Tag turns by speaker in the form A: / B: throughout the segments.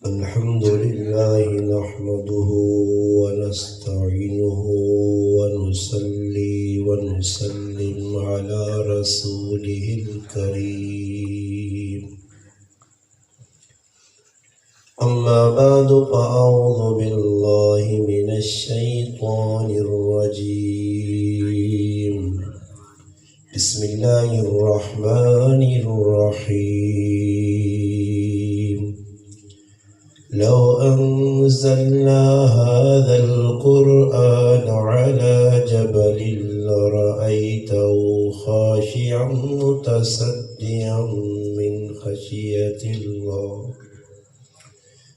A: الحمد لله نحمده ونستعينه ونصلي ونسلم على رسوله الكريم. أما بعد فأعوذ بالله من الشيطان الرجيم. بسم الله الرحمن الرحيم. لو أنزلنا هذا القرآن على جبل لرأيته خاشعا متصدعا من خشية الله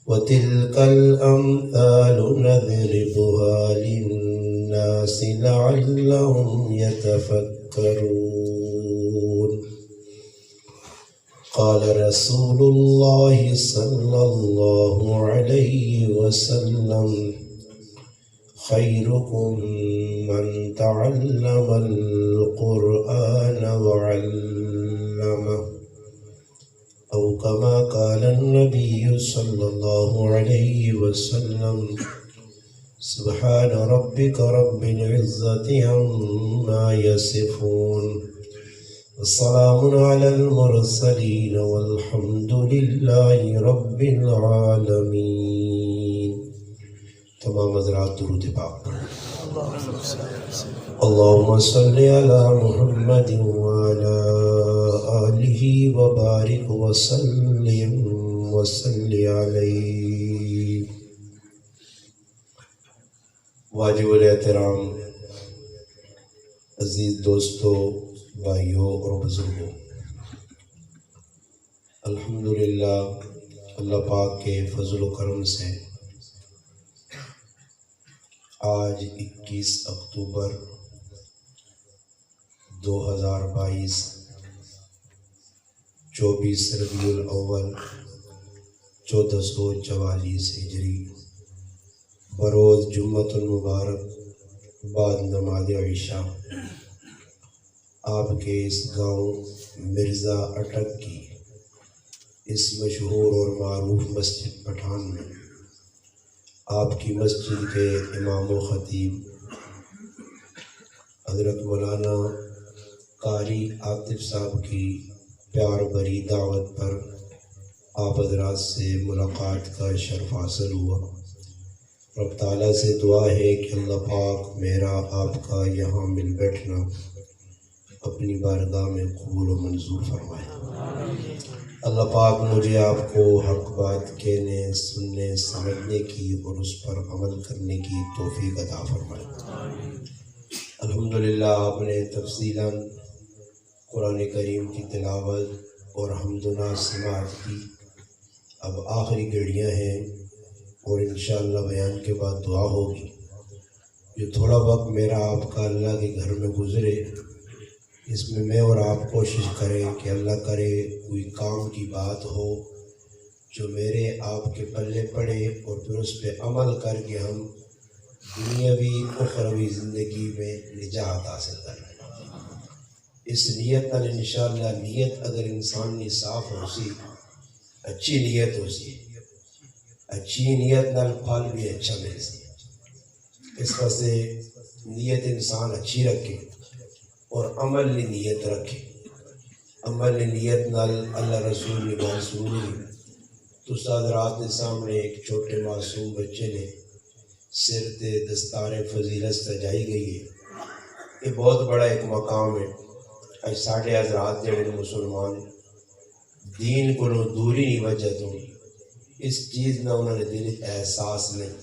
A: وتلك الأمثال نضربها للناس لعلهم يتفكرون. قال رسول الله صلى الله عليه وسلم: خيركم من تعلم القرآن وعلمه، أو كما قال النبي صلى الله عليه وسلم. سبحان ربك رب العزة عما يصفون، والسلام على المرسلين والحمد لله رب العالمين. تمام حضرات درود پاک پڑھیں. اللهم صل على محمد وعلى آله وبارك وسلم وصل عليه. واجب الاحترام عزیز دوستو، بھائیوں اور بزرگوں، الحمدللہ اللہ پاک کے فضل و کرم سے آج 21 اکتوبر 2022 24 ربیع الاول 1444 ہجری بروز جمعۃ المبارک بعد نماز عشاء آپ کے اس گاؤں مرزا اٹک کی اس مشہور اور معروف مسجد پٹھان میں آپ کی مسجد کے امام و خطیب حضرت مولانا قاری عاطف صاحب کی پیار بھری دعوت پر آپ حضرات سے ملاقات کا شرف حاصل ہوا. رب تعالیٰ سے دعا ہے کہ اللہ پاک میرا آپ کا یہاں مل بیٹھنا اپنی بارگاہ میں قبول و منظور فرمائے. اللہ پاک مجھے آپ کو حق بات کہنے، سننے، سمجھنے کی اور اس پر عمل کرنے کی توفیق عطا فرمائے. الحمدللہ آپ نے تفصیلاً قرآن کریم کی تلاوت اور حمد و نعت سماعت کی. اب آخری گھڑیاں ہیں اور انشاءاللہ بیان کے بعد دعا ہوگی. جو تھوڑا وقت میرا آپ کا اللہ کے گھر میں گزرے، اس میں اور آپ کوشش کریں کہ اللہ کرے کوئی کام کی بات ہو جو میرے آپ کے پلے پڑے اور پھر اس پہ عمل کر کے ہم دنیاوی اخروی زندگی میں نجات حاصل کریں. اس نیت نال انشاءاللہ، نیت اگر انسان نے صاف ہو سی، اچھی نیت ہو سی، اچھی نیت نال پھل بھی اچھا مل سی. اس واسطے نیت انسان اچھی رکھے اور عمل نے نیت رکھے. عمل نے نیت نال اللہ رسول نے بات سنی. تو استاد رات کے سامنے ایک چھوٹے معصوم بچے نے سر تے دستار فضیلت سجائی گئی ہے. یہ بہت بڑا ایک مقام ہے. اج ساڑھے حضرات جڑے مسلمان دین کو دوری نہیں وجہ تو اس چیز نہ انہوں نے دل احساس نہیں.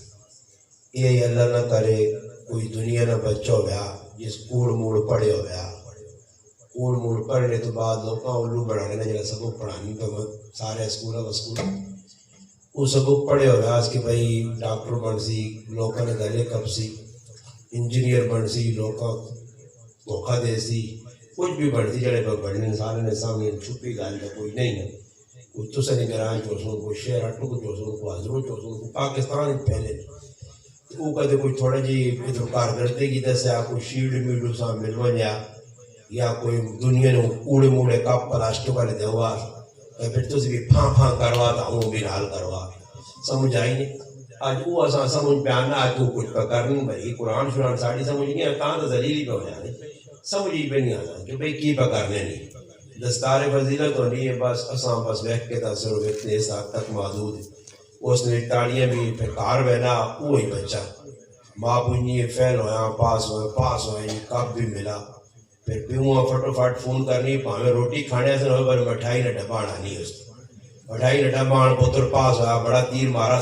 A: یہ اللہ نہ کرے کوئی دنیا نہ بچہ ہوا جس کوڑ موڑ پڑھے ہوا، کوڑ موڑ پڑھنے تو بعد لوگوں الو بڑھانے نہ جڑا سبق پڑھانی پہ سارے اسکول وہ سبق پڑھے ہوا اس کے بھائی ڈاکٹر بن سی، لوگوں نے گلے کپ سی، انجینئر بن سی، لوگوں دھوکہ دے سی، کچھ بھی بن سی جڑے پہ بڑھنے سارے نے سامنے چھپی گل ہے کوئی نہیں ہے. کوئی تسا نگران چوسوں، کوئی شہر ہٹو کو چوسوں، کوئی حضروں چوسوں، کوئی پاکستان پھیلے. وہ کہتے کوئی تھوڑا جی ادھر کارکردگی دسیا، کوئی شیلڈ میڈو سا مل ونجا یا کوئی دنیا نے کوڑے موڑے کپ پلاسٹک والے دوا پھر تسی بھی پھاں پھاں کروا تا ہوں بھی نال کروا سمجھ آئی نہیں آج وہ اساں سمجھ پیانا آج تو کچھ کرن بھئی قرآن شرآن ساڑی سمجھ نہیں کہاں تو ذلیلی پہ ہو جانے سمجھ ہی پہ نہیں آتا کہ بھئی کی پہ کرنے نہیں دستار فضیلت ہونی ہے بس اساں بس بیٹھ کے تاثر اتنے ساتھ تک محدود ہے اس نے تاڑیاں بھی پھر کار بہنا وہی بچہ ماں پنجی فیل ہویا پاس ہوئے کب بھی ملا پھر پیوں فٹو فٹ فون کرنی پاویں روٹی کھانے سے نہ پر مٹھائی نہ ڈبا آنی اس مٹھائی نہ ڈبا آن پتر پاس ہوا بڑا تیر مارا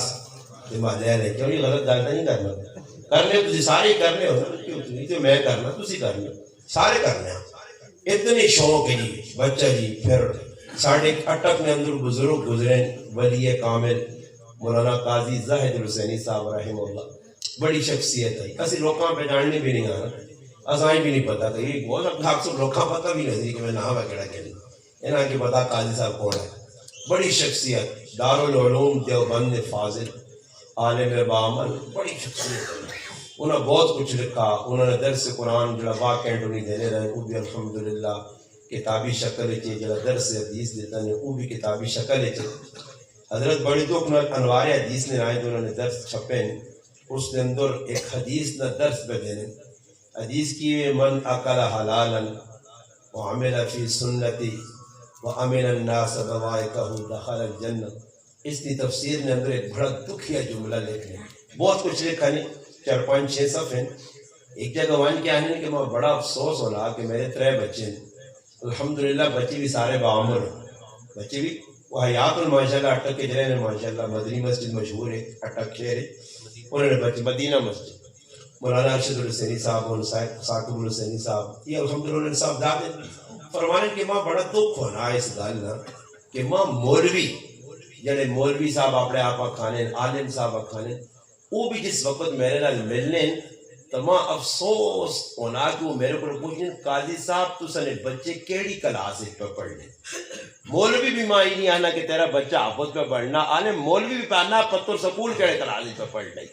A: دماغ لے کیوں نہیں غلط گل نہیں کرنا کرنے تسی سارے کرنے ہو کیوں تو میں کرنا تسی کرنے سارے کرنے اتنے شوق ہے جی بچہ جی پھر ساڑھے اٹک میں اندر بزرگ گزرے ولی کامل مولانا قاضی زاہد الحسینی صاحب رحمہ اللہ بڑی شخصیت ہے اسی لوکاں پہ جاننے بھی نہیں آنا اسائیں بھی نہیں پتا تھا یہ بہت اکثر لوکاں پتہ بھی نہیں کہ میں نام ہے کہڑا کہ انہاں کی پتا قاضی صاحب کون ہے بڑی شخصیت دارالعلوم دیوبند فاضل عالم بعمل بڑی شخصیت ہے انہوں نے بہت کچھ لکھا انہوں نے درس قرآن جو واقع نہیں دینے رہے وہ بھی الحمدللہ کتابی شکل جڑا درس حدیث دیتا ہے وہ بھی کتابی شکل ہے حضرت بڑی دکھ انوار حدیث نے آئے تو انہوں نے درس چھپے اس کے اندر ایک حدیث نہ درس پہ دینے حدیث کی من اکل حلالا وعمل فی سنتی وامن الناس بوائقہ دخل الجنہ اس کی تفسیر نے اندر ایک بڑا دکھیا جملہ لکھنے بہت کچھ لکھا نہیں 4-5-6 صفحے ایک جگہ وہاں کیا ہے کہ میں بڑا افسوس ہونا کہ میرے 3 بچے ہیں الحمدللہ بچے بھی سارے باعمر ہیں بچے بھی وہ حیات ماشاءاللہ اٹک کے جرے ہیں ماشاءاللہ مدنی مسجد مشہور ہے اٹک شہر ہے انہوں نے بچے مدینہ مسجد مولانا ارشد الحسینی صاحب ثاقب الحسینی صاحب یہ الحمدللہ صاحب دادے فرمانے کہ ماں بڑا دکھ ہونا ہے اس گل نہ کہ ماں مولوی جڑے مولوی صاحب اپنے آپ کھانے عالم صاحب کھانے وہ بھی جس وقت میرے نال ملنے تو ماں افسوس ہونا کہ وہ میرے کو پوچھنے قاضی صاحب تو سنے بچے کیڑی کلاس پہ پڑھنے مولوی بھی ماں ہی نہیں آنا کہ تیرا بچہ حافظ پہ پڑھنا عالم مولوی بھی پہنا پتر سکول کیڑے کلاس پہ پڑھ لے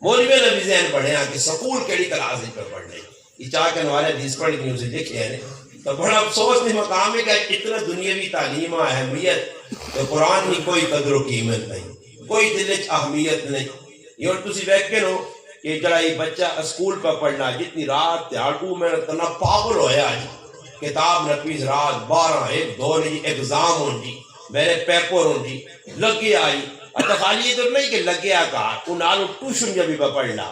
A: مولوی نے بھی ذہن پڑھے کہ سکول کیڑی کلاس پہ پڑھ لے یہ چاہ کے نوالے حدیث پڑھ کے اسے لکھے ہیں تو بڑا افسوس نہیں مقام ہے کہ اتنا دنیاوی تعلیم اہمیت تو قرآن کی کوئی قدر و قیمت نہیں کوئی دل اہمیت نہیں یہ اور تسی بیٹھ کے نو کہ جڑا یہ بچہ اسکول پہ پڑھنا جتنی رات تیاڑو میں اتنا پاگل ہویا جی کتاب نپیز رات 12-1-2 جی ایگزام ہوں جی میرے پیپر ہوں جی لگے آئی اتا خالی یہ تو نہیں کہ لگے آکا انہوں ٹوشن جب بھی پہ پڑھنا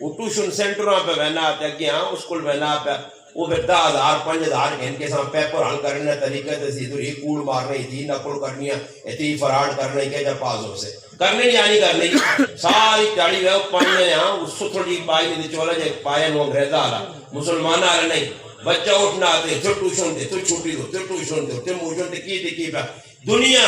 A: وہ ٹوشن سینٹروں پہ بہنا آتا ہے کہ ہاں اسکول بہنا پہ وہ پھر 10,000-5,000 کے ان کے ساتھ پیپر حل کرنے طریقے سے سیدھو یہ کوڑ مارنے تھی نقل کرنی اتنی فراڈ کرنے کے جب پاسوں سے کرنے نہیں آنی کرنے ساری چاڑی وہ پڑھنے ہاں اس تھوڑی پائی نہیں چولا جائے پائے نو انگریزہ آلا مسلمان آلا نہیں بچہ اٹھنا آتے تو ٹوشن دے تو چھوٹی دو تو ٹوشن دے تو موشن دے کی پہ دنیا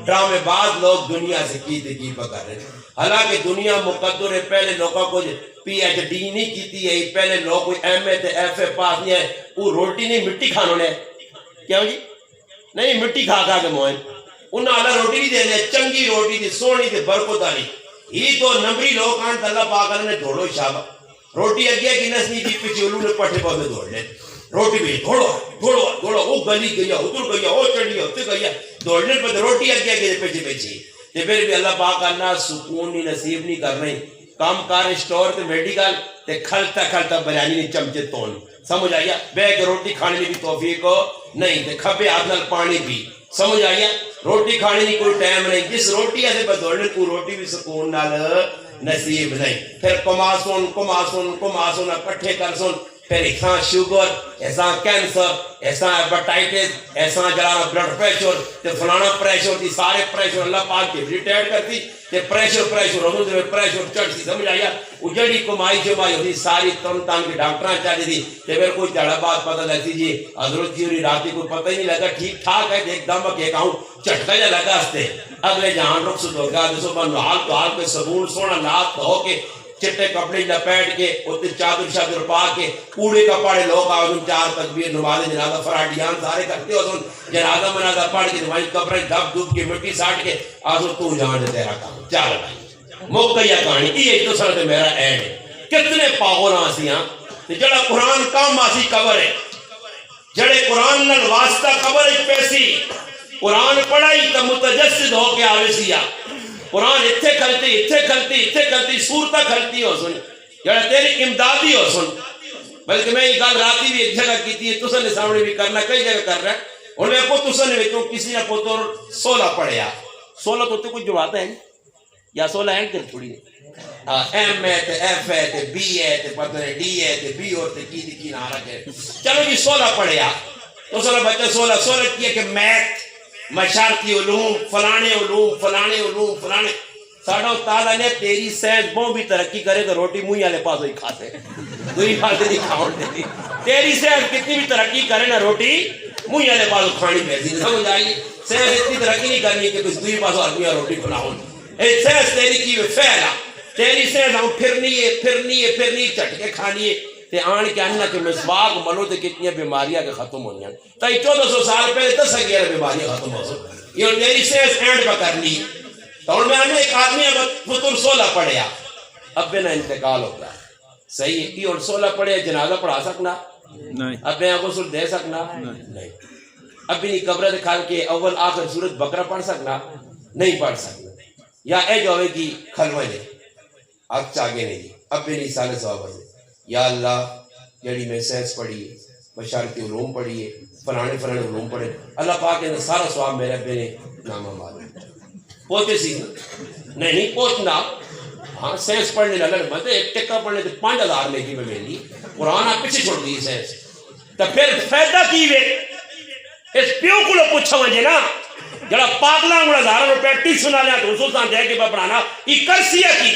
A: ڈرامے بعد لوگ دنیا سے کی پہ کر رہے ہیں حالانکہ دنیا مقدر ہے پہلے لوگوں کو پی ایچ ڈی نہیں کیتی ہے پہلے لوگ کوئی ایم اے تے ایف اے پاس نہیں ہے وہ روٹی نہیں مٹی کھانو نے کیا جی نہیں مٹی کھا کھا کے موئن انہاں اللہ روٹی نہیں دے دے چنگی روٹی دی سونی دی برکت والی ہی تو نمبری لوگ آن اللہ پاک نے دھوڑو شابہ روٹی اگیا کی نسنی دی پیچھے انہوں نے پٹھے پاس میں دوڑ لے روٹی بھی دھوڑو وہ گلی گیا ادھر گیا وہ چڑھیا اتر گیا دوڑنے پر روٹی اگیا کے پیچھے تے پھر بھی اللہ پاک اللہ سکون نہیں نصیب نہیں کر رہے کام کار اسٹور تے میڈیکل تے کھلتا بریانی نہیں چمچے تون سمجھ آیا بیگ روٹی کھانے بھی توفیق ہو نہیں تے کھپے ہاتھ نال پانی بھی سمجھ آیا روٹی کھانے کی کوئی ٹائم نہیں جس روٹی ایسے بدوڑنے کو روٹی بھی سکون نال نصیب نہیں پھر کماسون اکٹھے کر سن پھر ایسا شوگر ایسا کینسر ایسا ہیپاٹائٹس ایسا جلانا بلڈ پریشر تے فلانا پریشر تھی سارے پریشر اللہ پاک کے ریٹائر کرتی تے پریشر حضور دے پریشر چڑھتی سمجھ آیا وہ جڑی کمائی جمائی ہوتی ساری تن کے ڈاکٹراں چاہتی تھی تے پھر کوئی جڑا بات پتہ لگتی جی حضرت جی راتی کوئی پتہ ہی نہیں لگا ٹھیک ٹھاک ہے ایک دم کہ اکاؤنٹ چٹکا جا لگا ہستے اگلے جہان رخ سے ہوگا دسو بن حال تو حال پہ صبون سونا نات ہو کے چٹے کپڑے لپیٹ کے اتنے چادر پا کے کوڑے کپڑے لوگ آؤ چار تکبیر نماز جنازہ فراڈیان سارے کرتے ہو جنازہ منازہ پڑھ کے تمہاری قبریں دب کے مٹی ساٹ کے آسو تو جان دے تیرا کام چال بھائی موقعیہ کہانی یہ تو سر میرا اینڈ ہے کتنے پاغل آسی ہاں جڑا قرآن کام آسی قبر ہے
B: جڑے قرآن نال واسطہ قبر پیسی قرآن پڑھائی تو متجسد ہو کے آوے سیا قرآن اتھے کھلتی صورتہ کھلتی ہو سن جڑا تیری امدادی ہو سن. بلکہ میں یہ گل راتی بھی ایک جگہ کی تھی تسن نے سامنے بھی کرنا کئی جگہ کر رہا ہے. اور میں کو تسن نے کسی نے پتر 16 پڑھیا 16 تو کچھ جو آتا ہے یا 16 ہے کہ تھوڑی ایم ہے تے ایف ہے تے بی ہے تے پتہ نہیں ڈی ہے تے بی اور تے کی نہ رکھے. چلو جی 16 پڑھیا تو 16 بچے 16 کیا کہ میتھ مشارتی علوم فلانے ساڑھا استاد نے تیری سائنس بہت بھی ترقی کرے تو روٹی منہ والے پاس ہی کھاتے دوئی پاس نہیں کھاؤں دے تیری سائنس کتنی بھی ترقی کرے نا روٹی منہ والے پاس کھانی پیسی سمجھ آئیے. سائنس اتنی ترقی نہیں کرنی کہ کچھ دوئی پاس آدمی روٹی کھلاؤں. سائنس تیری کی پھیلا تیری سائنس ہم پھرنی چٹکے کھانی ہے تے آن کے آنا کہ مسواک ملو تے کتنی بیماریاں کے ختم ہونی ہیں. تو 1400 سال پہلے 10-11 بیماریاں ختم ہو سکتی یہ تیری سائنس اینڈ پہ کرنی. تو میں نے ایک آدمی فطور 16 پڑھیا اب نہ انتقال ہوتا ہے صحیح ہے یہ 16 پڑھے جنازہ پڑھا سکنا نہیں اب میں غسل دے سکنا نہیں اب بھی نہیں قبر دکھا کے اول آخر سورت بقرہ پڑھ سکنا نہیں پڑھ سکنا یا اے جو ہوئے کی کھلوے نے اب چاگے نہیں جی اب بھی نہیں سالے ثواب ہے. یا اللہ جڑی میں سائنس پڑھی ہے بشارتی علوم پڑھی ہے فلانے علوم پڑھے اللہ پاک نے سارا ثواب میرے ابے نے نامہ مارا پوچھے سی نہیں پوچھنا ہاں سائنس پڑھنے لگا مطلب ایک ٹکا پڑھنے تو 5000 لے کی میں ملی قرآن آپ پیچھے چھوڑ دی سائنس تو پھر فائدہ کی وے اس پیو کو پوچھا مجھے نا جڑا پاگلا گوڑا 1000 روپے ٹیوشن آلیا تو سلطان دے کے پڑھانا یہ کرسیا کی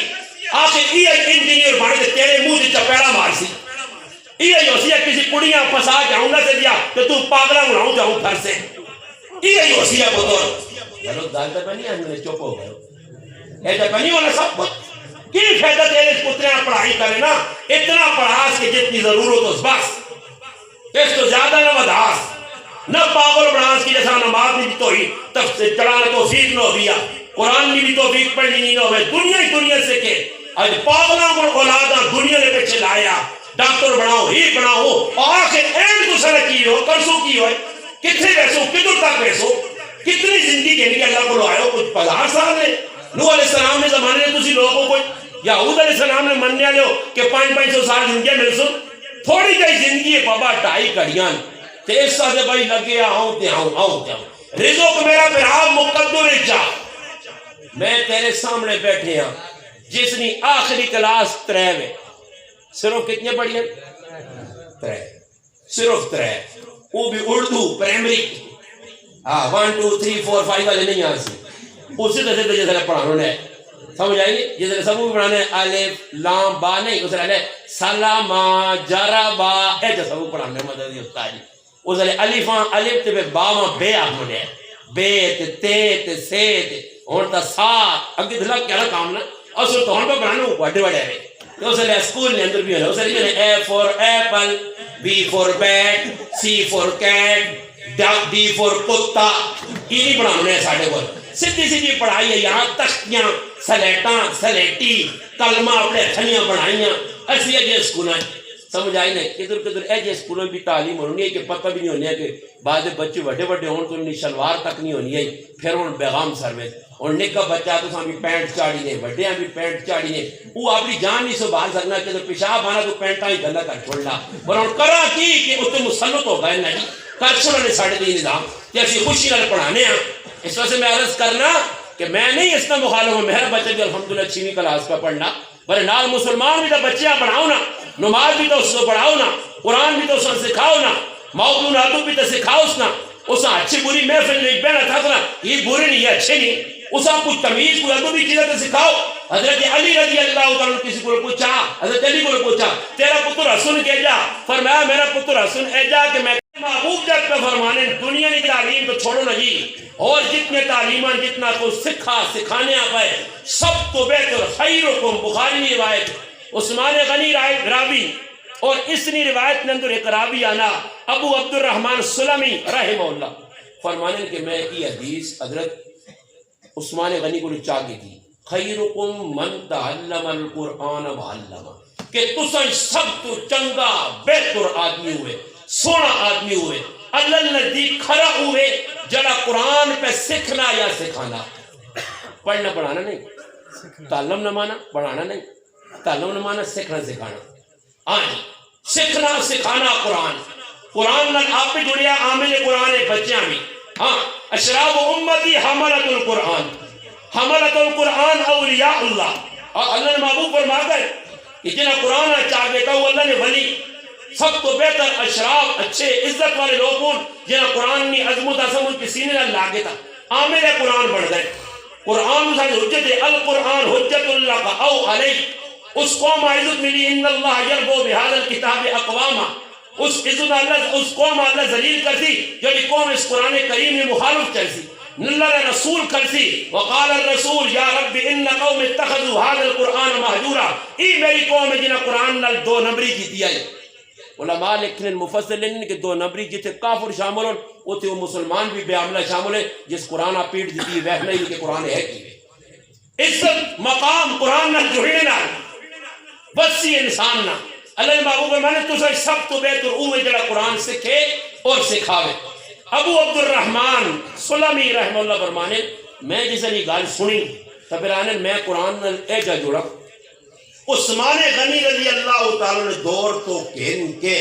B: آخر یہ انجینئر بڑھ کے تیرے منہ سے چپیڑا مار سی یہ جو سی کسی کڑیاں پسا جاؤں نہ سے دیا کہ تو پاگلا گوڑاؤں جاؤں پھر سے یہ جو سی پتور چلو دال تو بنی ہم نے چپ ہو گئے ایسا بنی والا سب کچھ کی فائدہ تیرے پتریاں پڑھائی کرے نا اتنا پڑھاس کہ جتنی ضرورت ہو بس اس تو زیادہ نہ وداس نہ پاگل بڑھاس کی جیسا نماز نہیں بھی توحید تب سے چڑھانا توفیق نہ ہو گیا قرآن نہیں بھی توفیق پڑھنی نہیں ہوئے دنیا سے کہ آج پاگلوں کو اولادہ دنیا نے پیچھے لایا ڈاکٹر بناؤ ہی بناؤ آخر اینڈ کو سر کی ہو کرسو کی ہوئے کتنے پیسو کدھر تک پیسو کتنی زندگی کے لیے اللہ کو لو آئے ہو کچھ 50 سال ہے نوح علیہ السلام نے زمانے نے تسی لوگوں کو یعود علیہ السلام نے مننے لے ہو کہ 500 سال زندگی مل سن تھوڑی جائی زندگی ہے بابا 2.5 کڑیاں تے اس سے بھائی لگے آؤں رزق میرا پھر آپ مقدر جا میں تیرے سامنے بیٹھے ہاں جس نے آخری کلاس 3 میں صرف کتنے پڑھی ہیں 3 صرف 3 وہ بھی اردو پرائمری 1 2 3 4 5 والے نہیں آ سی اسی طرح سے جیسے پڑھانا ہے سمجھ آئی نہیں جیسے سب کو پڑھانا ہے الف لام با نہیں اس طرح سلاما جربا ایسے سب کو پڑھانا ہے مدد استاد اس طرح الفاں الف تے با ما بے آخر ہے بے تے تے سے تے اور تا سا اگے دلا کیا کام نا اصل تو ہن پہ پڑھانا بڑے بڑے ہے تو اس طرح اسکول نے اندر بھی ہے اس طرح A for apple B for bat C for cat D for کتا یہ نہیں پڑھانا ہے ساڑھے کو سیدھی پڑھائی ہے یہاں تختیاں سلیٹاں سلیٹی کلمہ اپنے تھنیاں بنائیاں ایسی ہے کہ سکولوں سمجھ آئی نہیں کدھر ایسے سکولوں بھی تعلیم ہونی ہے کہ پتہ بھی نہیں ہونی ہے کہ بعد بچے وڈے ہون تو انہیں شلوار تک نہیں ہونی ہے پھر ان بیغام سروس اور نکا بچہ تو سامی پینٹ چاڑی نے وڈیاں بھی پینٹ چاڑی نے وہ اپنی جان نہیں سنبھال سکنا کہ پیشاب آنا تو پینٹاں ہی گندا کر چھوڑنا اور ان کرا کی کہ اس سے مسلط ہو گئے نہیں کر چھوڑا نے ساڑھے دی نظام کہ اسی خوشی نال پڑھانے ہیں اس وجہ سے میں عرض کرنا کہ میں نہیں اس کا مخالف ہوں میرا بچہ بھی الحمدللہ 6ویں کلاس کا پڑھنا بلے نال مسلمان بھی تو بچیاں پڑھاؤ نا نماز بھی تو اس کو پڑھاؤ نا قرآن بھی تو اس کو سکھاؤ نا موضوع نادو بھی تو سکھاؤ اس نا اسا اچھی بری محفل نہیں بینا تھا نا یہ بری نہیں یہ اچھے نہیں اسا کچھ تمیز کو ادب بھی چیزیں تو سکھاؤ حضرت علی رضی اللہ عنہ کسی کو پوچھا حضرت علی کو پوچھا تیرا پتر حسن کے جا فرمایا میرا پتر حسن اے جا کہ میں محبوب جب پہ فرمانے دنیا کی تعلیم تو چھوڑو نا جی اور جتنے تعلیمان جتنا کو سکھانے آئے سب تو بہتر خیرکم بخاری نے روایت عثمان غنی راوی اور اس نے روایت نے اندر ایک راوی آنا ابو عبد الرحمن سلمی رحمہ اللہ فرمانے کہ میں یہ حدیث حضرت عثمان غنی کو چاہیے تھی خیرکم من تعلم القرآن وعلمہ کہ تسن سب تو چنگا بہتر آدمی ہوئے سونا آدمی ہوئے اللہ نزدیک کھڑا ہوئے جڑا قرآن پہ سیکھنا یا سکھانا. پڑھنا پڑھانا نہیں، تعلم نہ مانا پڑھانا نہیں، تعلم نہ مانا سیکھنا سکھانا. ہاں سیکھنا سکھانا قرآن نال آپ بھی جڑیا عامل قرآن بچیاں بھی. ہاں اشراف امتی حملت القرآن، حملت القرآن اولیاء اللہ. اور اللہ نے محبوب فرما کر کہ جنہیں قرآن چاہ دیتا ہوں اللہ نے ولی سب تو بہتر اشراف اچھے عزت والے لوگ ہوں جنہیں قرآن کی عظمت عظمت کی سینے نال لاگے تھا عامل قرآن بڑھ گئے. قرآن ساتھ حجت ہے، القرآن حجت اللہ کا او علیہ. اس قوم عزت ملی ان اللہ یربو بہذا الکتاب اقواما. اس عزت اللہ اس قوم اللہ ذلیل کرتی جو قوم اس قرآن کریم میں مخالف کرتی. اللہ رسول کرتی وقال الرسول یا رب ان قوم اتخذوا هذا القرآن مہجورا. ای میری قوم جنہ قرآن نال دو نمبری کی دیا ہے. علماء لکھنے مفسرین کہ دو نمبری جتنے کافر شامل ہوں وہ تھے وہ مسلمان بھی بے عملہ شامل ہے جس قرآن پیٹ دیتی ہے وہ نہیں کہ قرآن ہے کی عزت مقام قرآن نال جڑنے نال وسی انسان نہ. اللہ نے محبوب میں نے تجھے سب تو بہتر اوے جڑا قرآن سکھے اور سکھاوے. ابو عبد الرحمن سلمی رحمہ اللہ فرمانے میں جسے یہ گال سنی تو پھر آنے میں قرآن نال اے جا جڑا. عثمان غنی رضی اللہ تعالیٰ نے دور تو کہن کے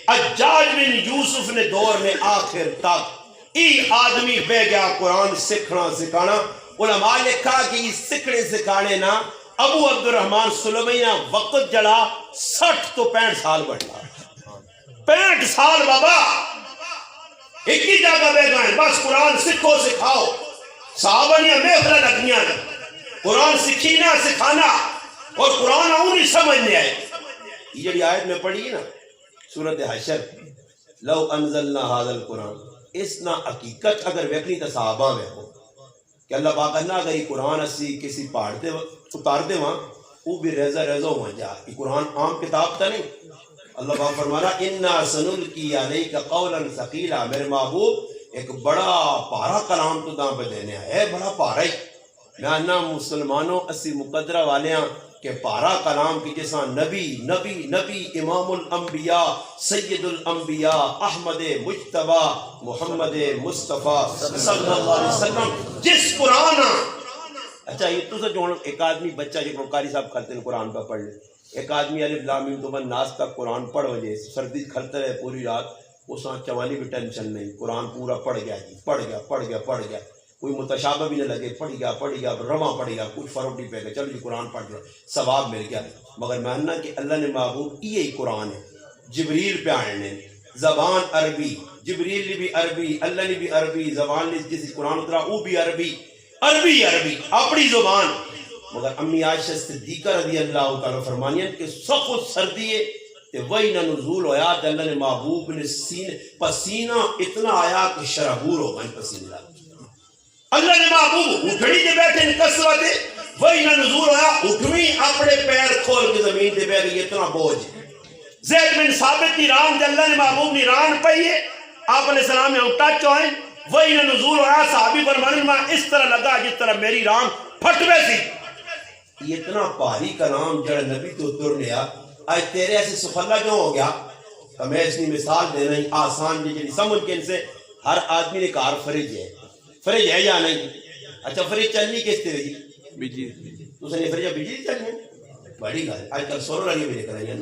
B: حجاج بن یوسف نے دور میں آخر تک ای آدمی بے گیا قرآن سکھنا سکھانا. علماء نے کہا کہ یہ سکھنے سکھانے نا ابو عبد الرحمن سلمی نا وقت جڑا 60 تو 65 سال بڑھا. 65 سال بابا ایک ہی جگہ بے گئے بس قرآن سکھو سکھاؤ. صحابہ نے محفل لگنیاں قرآن سکھینا سکھانا اور قرآن انہی سمجھ میں آئے. یہ جڑی آیت میں پڑھی نا سورۃ حشر لو انزلنا هذا القرآن اس نا حقیقت اگر ویکھنی تو صحابہ میں ہو کہ اللہ پاک نہ اگر یہ قرآن اسی کسی پہاڑ تے اتار دے وہاں وہ بھی ریزہ ریزہ ہوا جا. یہ قرآن عام کتاب تا نہیں. اللہ پاک فرمانا انا سنلقی علیک قولا ثقیلا. میرے محبوب ایک بڑا پارا کلام تو داں پہ دینے ہے بڑا پارا ہی. میں انا مسلمانوں اسی مقدرہ والے ہیں کہ پارا کلام کی جیسا نبی نبی نبی امام الانبیاء سید الانبیاء احمد مجتبی محمد مصطفیٰ صلی اللہ علیہ وسلم جس قرآن. اچھا یہ تو سے جو ایک آدمی بچہ جو قاری صاحب کھلتے ہیں قرآن پہ پڑھ لے. ایک آدمی الف لام میم تو من ناس تک قرآن پڑھ وجہ سردی کھلتا رہے پوری رات اس وہاں چوانی بھی ٹینشن نہیں. قرآن پورا پڑھ گیا جی پڑھ گیا کوئی متشابہ بھی نہ لگے پڑھ گیا رواں پڑھ گیا کچھ فرق نہیں پہ گیا چلو جی قرآن پڑھ گیا ثواب مل گیا. مگر ماننا کہ اللہ نے محبوب یہی قرآن ہے جبریل پہ آنے زبان عربی جبریل بھی عربی اللہ نے بھی عربی زبان نے جس قرآن اترا وہ بھی عربی اپنی زبان. مگر امی عائشہ صدیقہ رضی اللہ تعالیٰ فرمانیاں کہ سخت سردی ہے تے وہی نہ نزول ہویا تے اللہ نے محبوب نے پسینہ اتنا آیا کہ شرابور ہو گئے پسینہ. اللہ نے محبوب اٹھڑی دے بیٹھے ان کسرت دے وہی نہ نزول ہویا اٹھویں اپنے پیر کھول کے زمین دے بیٹھ گئی اتنا بوجھ. زید بن ثابت نیران دے اللہ نے محبوب نیران پہیے آپ علیہ السلام نے ٹچ ہوئے وہی نہ نزول ہویا صحابی فرمانے میں اس طرح لگا جس طرح میری ران پھٹوے سی. یہ اتنا پہاڑی کلام جڑا نبی تو اتر لیا آج تیرے ایسے سفلہ کیوں ہو گیا. میں اس نے مثال دینا ہی آسان جی سمجھ کے ان سے ہر آدمی نے کار فریج ہے یا نہیں. اچھا فریج چلنی کس طرح جی بجلی تو نے فریج بجلی چلنی بڑی گل. آج کل سولر والی میرے کر رہی ہے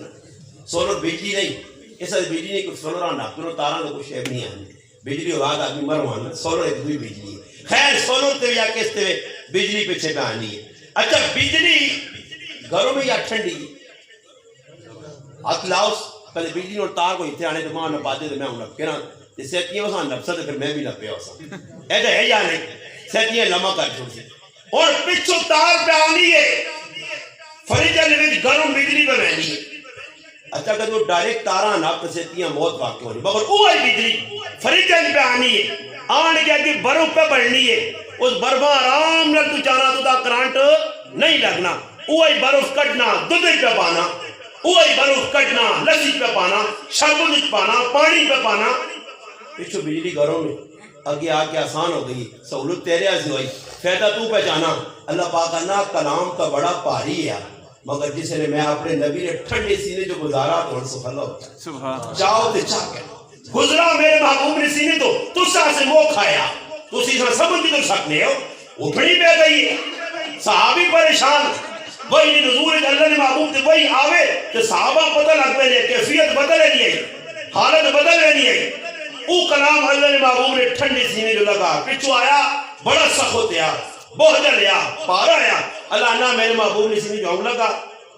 B: سولر بجلی نہیں اس بجلی نہیں کچھ سولر آنا پھر تارا تو کچھ نہیں ہے بجلی ہو بعد آدمی مروانا سولر ایک دوئی بجلی ہے. خیر سولر تے یا کس طرح بجلی پیچھے پہ آنی ہے. اچھا بجلی گھروں میں یا ٹھنڈی ہاتھ لاؤس پہلے بجلی اور تار کو اتنے آنے تو ماں نہ پاتے تو میں ہوں نپ کے نا سیتیاں وہاں نپسا تو پھر میں بھی نپیا ہو سا ایسا ہے یا نہیں سیتیاں لمحہ کر چھوڑ سے اور پچھو تار پہ آنی ہے فریجہ نے گھروں بجلی پہ رہنی ہے. اچھا کہ وہ ڈائریکٹ تارہ نپ تو سیتیاں موت واقع ہو رہی مگر وہ بجلی فریجہ پہ آنی ہے آنے کے کہ برف پہ بڑھنی ہے اس برفاں آرام نہ تو چانا تو دا کرانٹ نہیں لگنا وہی برف کٹنا دودھ پہ پانا وہی برف کٹنا لسی پہ پانا شربت پانا پانی پہ پانا. پچھو بجلی گھروں میں آگے آ کے آسان ہو گئی سہولت تیرے سے ہوئی فائدہ تو پہچانا. اللہ پاک کا کلام تو بڑا پاری ہے مگر جس نے میں اپنے نبی نے ٹھنڈے سینے جو گزارا تو سبحان اللہ چاہو تے چاہ کے گزرا میرے محبوب نے سینے تو تسا سے وہ کھایا تسی سر سمجھ بھی تو سکتے ہو اٹھنی پہ گئی ہے صحابی پریشان وہی نزول اللہ نے محبوب تے وہی آوے کہ صحابہ پتہ لگ پہ لے کیفیت بدل نہیں ہے حالت بدل نہیں ہے او کلام اللہ نے محبوب نے ٹھنڈی سینے جو لگا پچھو آیا بڑا سخت آیا بہت لیا پارا آیا اللہ نہ میرے محبوب نے سینے جو لگا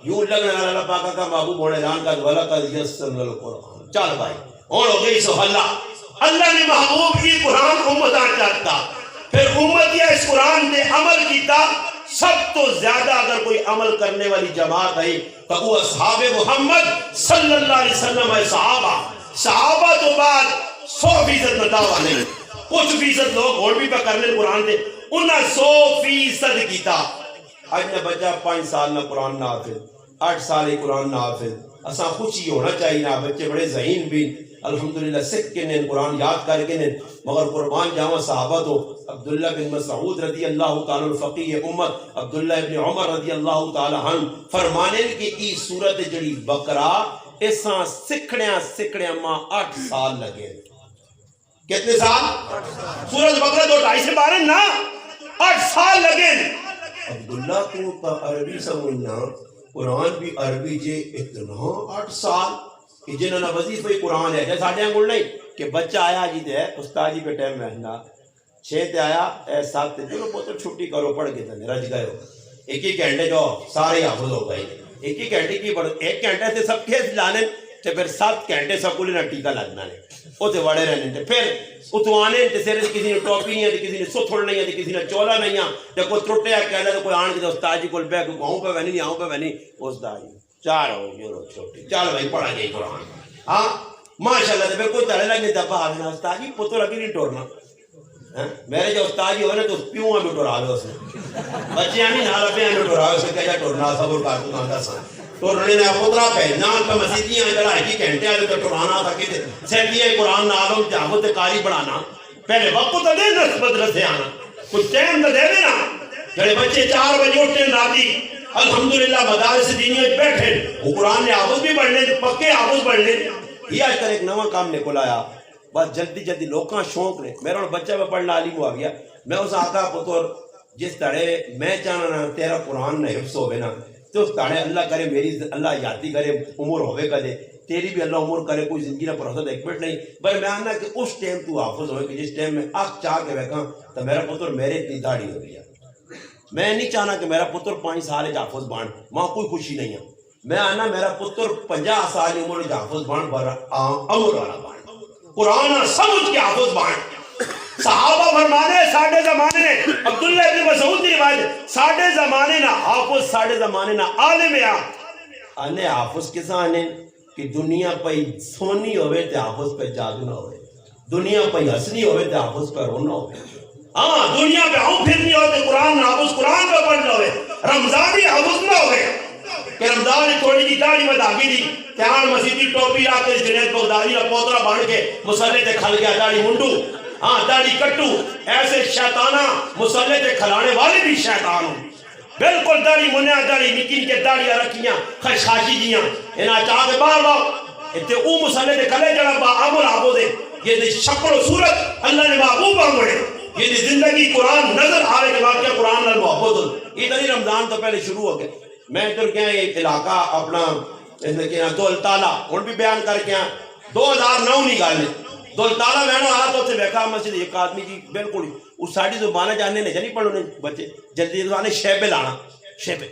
B: یوں لگنا اللہ پاکا کا محبوب ہونے اعلان کا ولا کا یسر القرآن چل بھائی اور ہو گئی سو اللہ نے محبوب کی قرآن امت چاہتا پھر امت یا اس قرآن نے عمل کیتا سب تو زیادہ اگر کوئی عمل کرنے والی جماعت ہے تو وہ اصحاب محمد صلی اللہ علیہ وسلم ہے صحابہ تو بعد 100% نتاوہ نہیں کچھ فیصد لوگ اور بھی پہ کرنے قرآن دے انہاں 100% کیتا آج نے بچہ 5 سال نہ قرآن نہ حافظ 8 سال ہی قرآن نہ حافظ اساں خوشی ہونا چاہیے نا بچے بڑے ذہین بھی الحمدللہ سکھ کے نے قرآن یاد کر کے نے مگر قربان جاواں صحابہ تو عبداللہ بن مسعود رضی اللہ تعالی الفقیہ امت عبداللہ بن عمر رضی اللہ تعالی عنہ فرمانے کہ ای صورت جڑی بقرہ اساں سکھڑیاں ماں 8 سال لگے کتنے سال سورت بقرہ 2-2.5 سے 12 نا 8 سال لگے عبداللہ کو عربی سمجھنا قرآن بھی عربی جے اتنا 8 سال کہ جنہوں نے وظیفہ قرآن ہے جیسا آٹھیں گوڑ نہیں کہ بچہ آیا جی دے استاد جی پہ ٹائم محنا 6 تے آیا 7 تے چلو پوتر چھٹی کرو پڑھ کے تنے رج گئے ہو ایک ہی گھنٹے جو سارے حافظ ہو گئے ایک ہی گھنٹے کی پڑھو 1 گھنٹے سے سب کھیس لانے تے پھر 7 گھنٹے سکولی نہ ٹیکا لگنا لے وہ تے وڑے رہنے تے پھر اتوانے تے سیرے کسی نے ٹوپی نہیں ہے کسی نے ستھڑ نہیں ہے کسی نے چولا نہیں ہے تے کوئی ترٹے ہے کہہ لے تو کوئی آن کے استاد جی کو بے گاؤں پہ بہنی نہیں آؤں پہ بہنی استاد جی 4 ہو یورو چھوٹی چل بھائی پڑھا گئی قرآن ہاں ماشاءاللہ تے پھر کوئی تڑے لگنے دبا آگنا استاد جی پتر ابھی نہیں ٹورنا میرے جو استاد جی ہوئے نا تو پیوں میں بھی ٹورا دو اس نے بچے ہمیں نہ رفے ہمیں ٹورا اس نے کہا ٹورنا صبر کارتو کانٹا سان ٹورنے نے پترہ پہنا پہ مسیدیاں جڑا ہے کی گھنٹے آئے تو ٹورانا تھا کہ سیدیاں قرآن نہ آلوں جاہو تے کاری بڑھانا پہلے وقت تو دے نسبت رسے آنا کچھ ٹائم تو دے دینا جڑے بچے 4 بجے اٹھتے راتی الحمدللہ مدارس دینی بیٹھے وہ قرآن نے حافظ بھی پڑھ لیں پکے حافظ پڑھ لیں یہ آج کل ایک نواں کام نکل آیا بس جلدی لوکاں شوق نے میرا بچہ میں پڑھنا عالم ہوا گیا میں اس آقا پتر جس طرح میں چاہنا نا تیرا قرآن نہ حفظ ہوئے نا تو اس طرح اللہ کرے میری اللہ یادی کرے عمر ہوئے کدے تیری بھی اللہ عمر کرے کوئی زندگی نہ پرسد ایک منٹ نہیں بل میں آنا کہ اس ٹائم تو حافظ ہوئے کہ جس ٹائم میں آنکھ چاہ کے بیٹھا تو میرا پتر میرے اتنی داڑھی ہو گیا میں نہیں چاہنا کہ میرا پتر 5 سال حافظ بان ماں کوئی خوشی نہیں ہے میں آنا میرا پتر 50 سال عمر حافظ بان عمر والا بان قرآن سمجھ کے حافظ بان صحابہ فرمانے ساڑھے زمانے نے عبداللہ ابن مسعود کی روایت ساڑھے زمانے نہ حافظ ساڑھے زمانے نہ عالم آنے حافظ کسا آنے کہ دنیا پہ سونی ہوئے تے حافظ پہ جادو نہ ہوئے دنیا پہ ہسنی ہوئے تے حافظ پہ رونا ہوئے ہاں دنیا پہ ہم پھرنی ہوتے قرآن حافظ قرآن پہ پڑھنا ہوئے رمضانی حافظ نہ ہوئے کہ رمضان نے تھوڑی کی داڑھی میں داغی دی تیان مسیدی ٹوپی آ کے جنید بغدادی نے پوترا بان کے مسلح تے کھل گیا داڑھی منڈو ہاں داڑھی کٹو ایسے شیطانہ مسلح تے کھلانے والے بھی شیطان ہوں بالکل داڑھی منیا داڑھی نکین کے داڑھیاں رکھیاں خشاشی دیاں انہاں چاہ کے باہر لاؤ اتنے او مسلح تے کھلے جڑا با عمل آبو دے یہ شکل و صورت اللہ نے محبوب آمڑے یہ زندگی قرآن نظر آئے کہ واقعہ قرآن نال محبوب ادھر ہی رمضان تو پہلے شروع ہو گئے میں ادھر کیا یہ علاقہ اپنا دولتالہ ان بھی بیان کر کے 2009 نہیں گالنے دولتالہ میں نے آتا سے بیکھا مسجد ایک آدمی کی بالکل اس ساڑھی زبانہ جاننے نے جنی پڑھو نے بچے جلدی زبانے شیبے لانا شیبے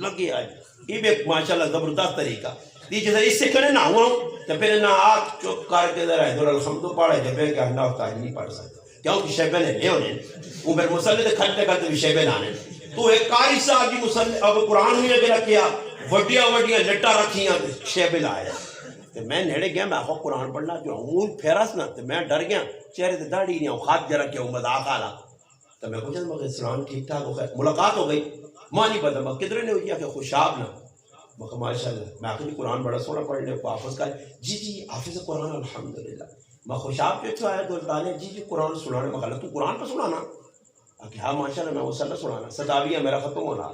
B: لگی آج یہ بھی ایک ماشاءاللہ زبردست طریقہ دیجھے سے اس سے کنے نہ ہوا ہوں تو پھر نہ آگ چپ کر کے ذرا ادھر الحمد پڑھا جب ہے کہ اللہ افتاج نہیں پڑھ سکتا کیونکہ شیبے نے لے ہونے وہ پھر مسلح سے کھلتے کرتے بھی شیبے لانے تو ایک قاری صاحب کی مسلح اب قرآن ہوئی اگر کیا وڈیاں لٹا رکھیاں شیبے لائے تو میں نیڑے گیا میں آخو قرآن پڑھنا جو امور پھیرس نہ تو میں ڈر گیا چہرے سے داڑھی نہیں ہوں خات جرا کیا ہوں مذاق آلا تو میں کچھ مگر اسلام ٹھیک ٹھاک ہو گئے ملاقات ہو گئی ماں نہیں پتا میں کدھر نے ہو گیا کہ خوشاب نہ میں ماشاءاللہ میں آخری قرآن بڑا سونا پڑھنے کو حافظ کا جی حافظ قرآن الحمدللہ میں خوشاب کے آیا دولتانے جی قرآن سنانے میں غلط تو قرآن پہ سنانا کہ ہاں ماشاءاللہ میں مسلح سنانا صداویہ میرا ختم ہونا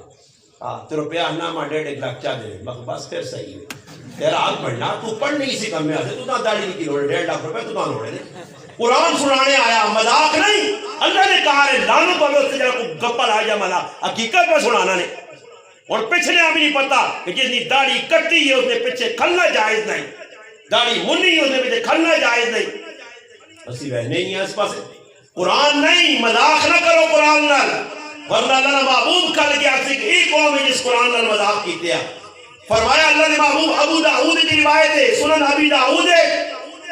B: تو روپیہ انا ماں 1.5 لاکھ چاہ دے بس پھر صحیح ہے تیرا حق پڑھنا تو پڑھ نہیں سی کم میں آتے تو نہ داڑھی نہیں کی لوڑے 1.5 لاکھ روپے تو نہ لوڑے قرآن سنانے آیا مذاق نہیں اللہ نے کہا ہے لانت والے اس سے جا کو گپا لا جا ملا حقیقت میں سنانا نے اور پچھلے ابھی نہیں پتا کہ جس نے داڑھی کٹی ہے اس نے پیچھے کھلنا جائز نہیں داڑھی منی ہے اس نے پیچھے کھلنا جائز نہیں اسی بہنے ہی ہیں اس پاس قرآن نہیں مذاق نہ کرو قرآن نال ورنہ اللہ نے محبوب کل کے آخری کہ ایک قوم ہے جس قرآن نال مذاق کیتے ہیں فرمایا اللہ نے محبوب ابو داؤد کی روایت ہے سنن ابی داؤد ہے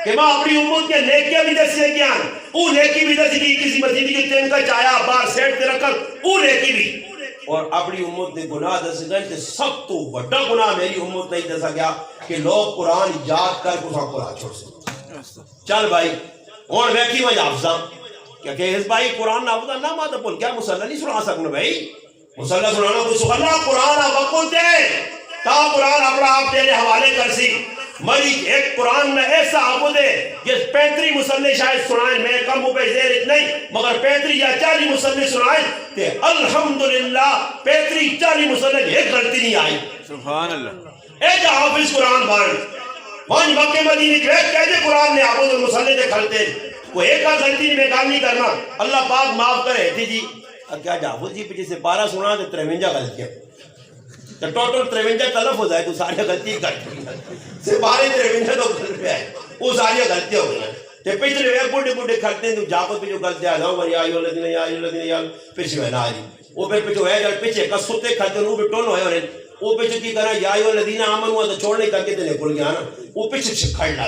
B: کہ ماں اپنی امت کے نیکیاں بھی دسی ہے کیا او نیکی بھی دسی کی کسی مسجد کی تین کا چایا بار سیٹ تے رکھا او نیکی بھی اور اپنی امت نے گناہ دس گئے کہ سب تو بڑا گناہ میری امت نہیں دسا گیا کہ لوگ قرآن یاد کر کو سب قرآن چھوڑ سے چل بھائی اور ویکھی میں حافظہ کہ اس بھائی قرآن نہ نہ ماتا بول کیا مسلح نہیں سنا سکنا بھائی مسلح سنانا کوئی سکنا قرآن وقت دے تا قرآن اپنا آپ تیرے حوالے کر سی مری ایک قرآن میں ایسا عبد ہے جس 35 مسلح شاید سنائیں میں کم ہو پہ زیر نہیں مگر 35 یا 40 مسلح سنائیں کہ الحمدللہ 35 40 مسلح ایک غلطی نہیں آئی
C: سبحان اللہ
B: ایک حافظ قرآن بان وہاں مکہ مدینہ کے ایک کہتے قرآن نے عبد المسلح دے کھلتے وہ ایک کا غلطی میں کام نہیں کرنا اللہ پاک معاف کرے تھی جی کیا حافظ جی پیچھے سے 12 سنا تو 53 غلطیاں تو ٹوٹل 53 تلف ہو جائے تو ساری غلطی کرتی سے 12 53 تو غلط پہ آئے وہ ساری غلطیاں ہو گئی کہ پچھلے وے بوڑھے بوڑھے کھڑتے ہیں تو جاپت پہ جو غلطی آ جاؤں یا ایو الذین یا ایو الذین یا پیچھے میں نہ آ جی وہ پھر پیچھے ہے جب پیچھے کا ستے کھڑتے ہیں وہ بھی ٹون ہوئے اور وہ پیچھے کی کرا یا ایو الذین آمنوا تو چھوڑنے کر کے تنے کھل گیا نا وہ پیچھے سے کھڑنا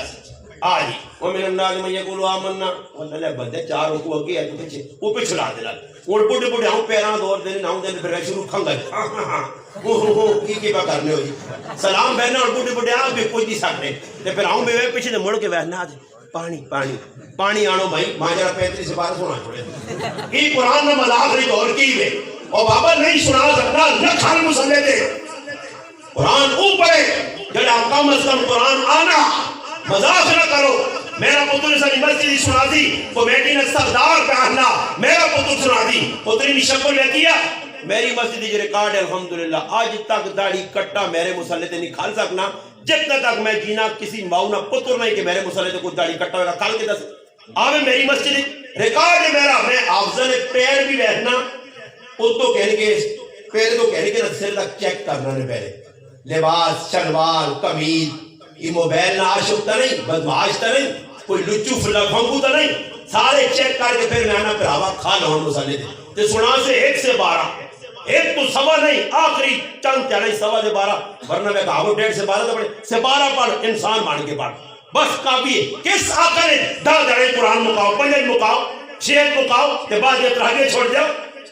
B: آ جی ومن الناس من یقول آمنا والله بندے چار کو اگے ہے پیچھے وہ پیچھے لا دے اور بوڑھے بوڑھے ہوں پیراں دور دے نہ دے پھر شروع کھنگا کی با کرنے ہوئی سلام بہنا اور بوڑھے بوڑھے آپ بھی کوئی نہیں سکتے تے پھر ہوں بھی پیچھے سے مڑ کے بیٹھنا پانی پانی پانی آنو بھائی ماجرا 35 سے 12 سنا چھوڑے یہ قرآن میں مذاق نہیں دور کی ہے اور بابا نہیں سنا سکتا نہ کھان مسلے دے قرآن اوپر جڑا کم از کم قرآن آنا مذاق نہ کرو میرا پتر سنی مسجد سنا دی تو بیٹی نے سردار پہننا میرا پتر سنا دی پتری نے شکل لے کیا میری مسجد جو ریکارڈ ہے الحمدللہ آج تک داڑھی کٹا میرے مسلح تے نہیں کھال سکنا جتنا تک میں جینا کسی ماؤنا پتر نہیں کہ میرے مسلح تے کوئی داڑھی کٹا ہوگا کھال کے دس آوے میری مسجد ریکارڈ ہے میرا میں افضل پیر بھی بیٹھنا اس تو کہنے کے پہلے تو کہنے کے سر تک چیک کرنا نے پہلے لباس شلوار قمیض یہ موبائل نہ آشکتا نہیں بدمعاش تا نہیں کوئی لچو فنگو تا نہیں سارے چیک کر کے پھر میں آنا پھر آبا کھا لہن مسلح دے تے سنا سے 1 سے 12 ایک تو سوا نہیں آخری چند کیا نہیں سوا سے 12 ورنہ میں کہا وہ 1.5 سے 12 تو پڑے سے 12 پڑھ انسان مان کے پڑھ بس کافی ہے کس آقا نے دڑے قرآن مکاؤ پنجل مکاؤ شیخ مکاؤ کہ بعد یہ تراغے چھوڑ جاؤ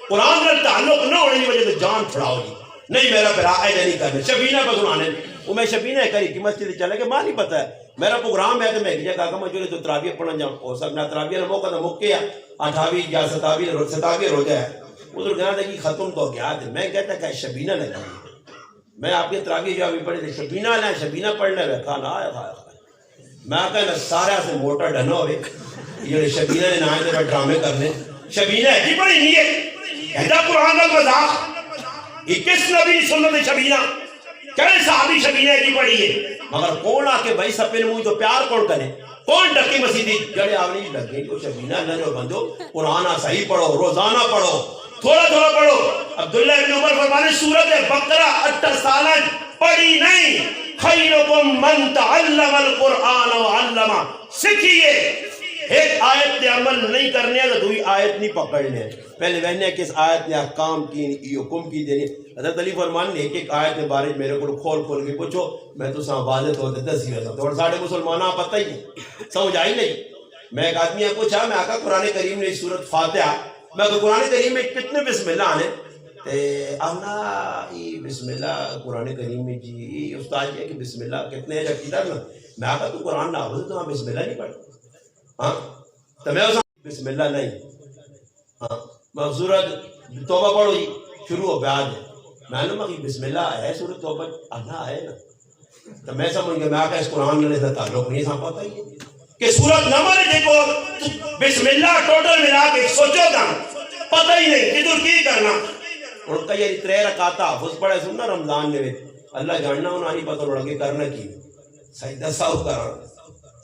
B: قرآن کا تعلق نہ ہونے کی وجہ سے جان چھڑاؤ جی نہیں میرا پھر آئے نہیں کرنے شبینہ پر سنانے وہ میں شبینہ کری کہ مسجد چلے کہ ماں نہیں پتا ہے میرا پروگرام ہے کہ میں کیا کہا میں جو تو تراویح پڑھنا جاؤں ہو سکنا تراویح نے موقع تھا مکیا 28 یا 27 روزہ ہے ادھر کہنا تھا کہ ختم تو گیا تھا میں کہتا کہ شبینہ لگا میں آپ کے تراویح جو ابھی پڑھے تھے شبینہ لیں شبینہ پڑھنے میں کھانا آیا میں کہنا سارا سے موٹا ڈھنا ہوئے یہ شبینہ نے نہ آئے ڈرامے کرنے شبینہ ہے جی پڑھی نہیں ہے ایدہ قرآن کا مذاق یہ کس نبی سنت شبینہ کہنے صحابی شبینہ جی پڑھی ہے مگر کون آ کے بھائی سپے نے مجھے تو پیار کون کرے کون ڈکی مسیدی جڑے آوری لگے جو شبینہ نہ جو بندو قرآن صحیح پڑھو روزانہ پڑھو تھوڑا تھوڑا پڑھو عبداللہ ابن عمر فرمانے سورت بقرہ 8 سالن پڑھی نہیں خیرکم من تعلم القرآن وعلمہ سکھیے ایک آیت نے عمل نہیں کرنے تو دوئی آیت نہیں پکڑنے پہلے وہنے کس آیت نے احکام کی حکم کی دینی حضرت علی فرمان نے ایک آیت نے بارے میرے کو کھول کے پوچھو میں تو ساں واضح طور پر دسی رہتا ہوں اور ساڑھے مسلمانہ پتہ ہی نہیں سمجھ آئی نہیں میں ایک آدمی نے پوچھا میں آقا قرآن کریم نے سورت فاتحہ میں کہ قرآن کریم میں کتنے بسم اللہ آنے تے آنا ای بسم اللہ قرآن کریم میں جی استاد یہ کہ بسم اللہ کتنے ہیں جب ادھر میں آقا تو قرآن نہ ہو تو ہاں بسم اللہ نہیں پڑھ ہاں تو میں بسم اللہ نہیں ہاں میں سورت توبہ پڑھو جی شروع ہو بیاد ہے میں نے کہا بسم اللہ ہے سورت توبہ اللہ ہے نا تو میں سمجھ گیا میں آقا اس قرآن نے تعلق نہیں سا پاتا ہی کہ سورت نمبر دیکھو بسم اللہ ٹوٹل ملا کے سوچو تھا پتہ ہی نہیں کدھر کی کرنا اور کئی 3 رکعتاں حفظ پڑھے سننا رمضان نے اللہ جاننا انہوں نہیں پتہ لڑا کے کرنا کی سجدہ ساؤ کراں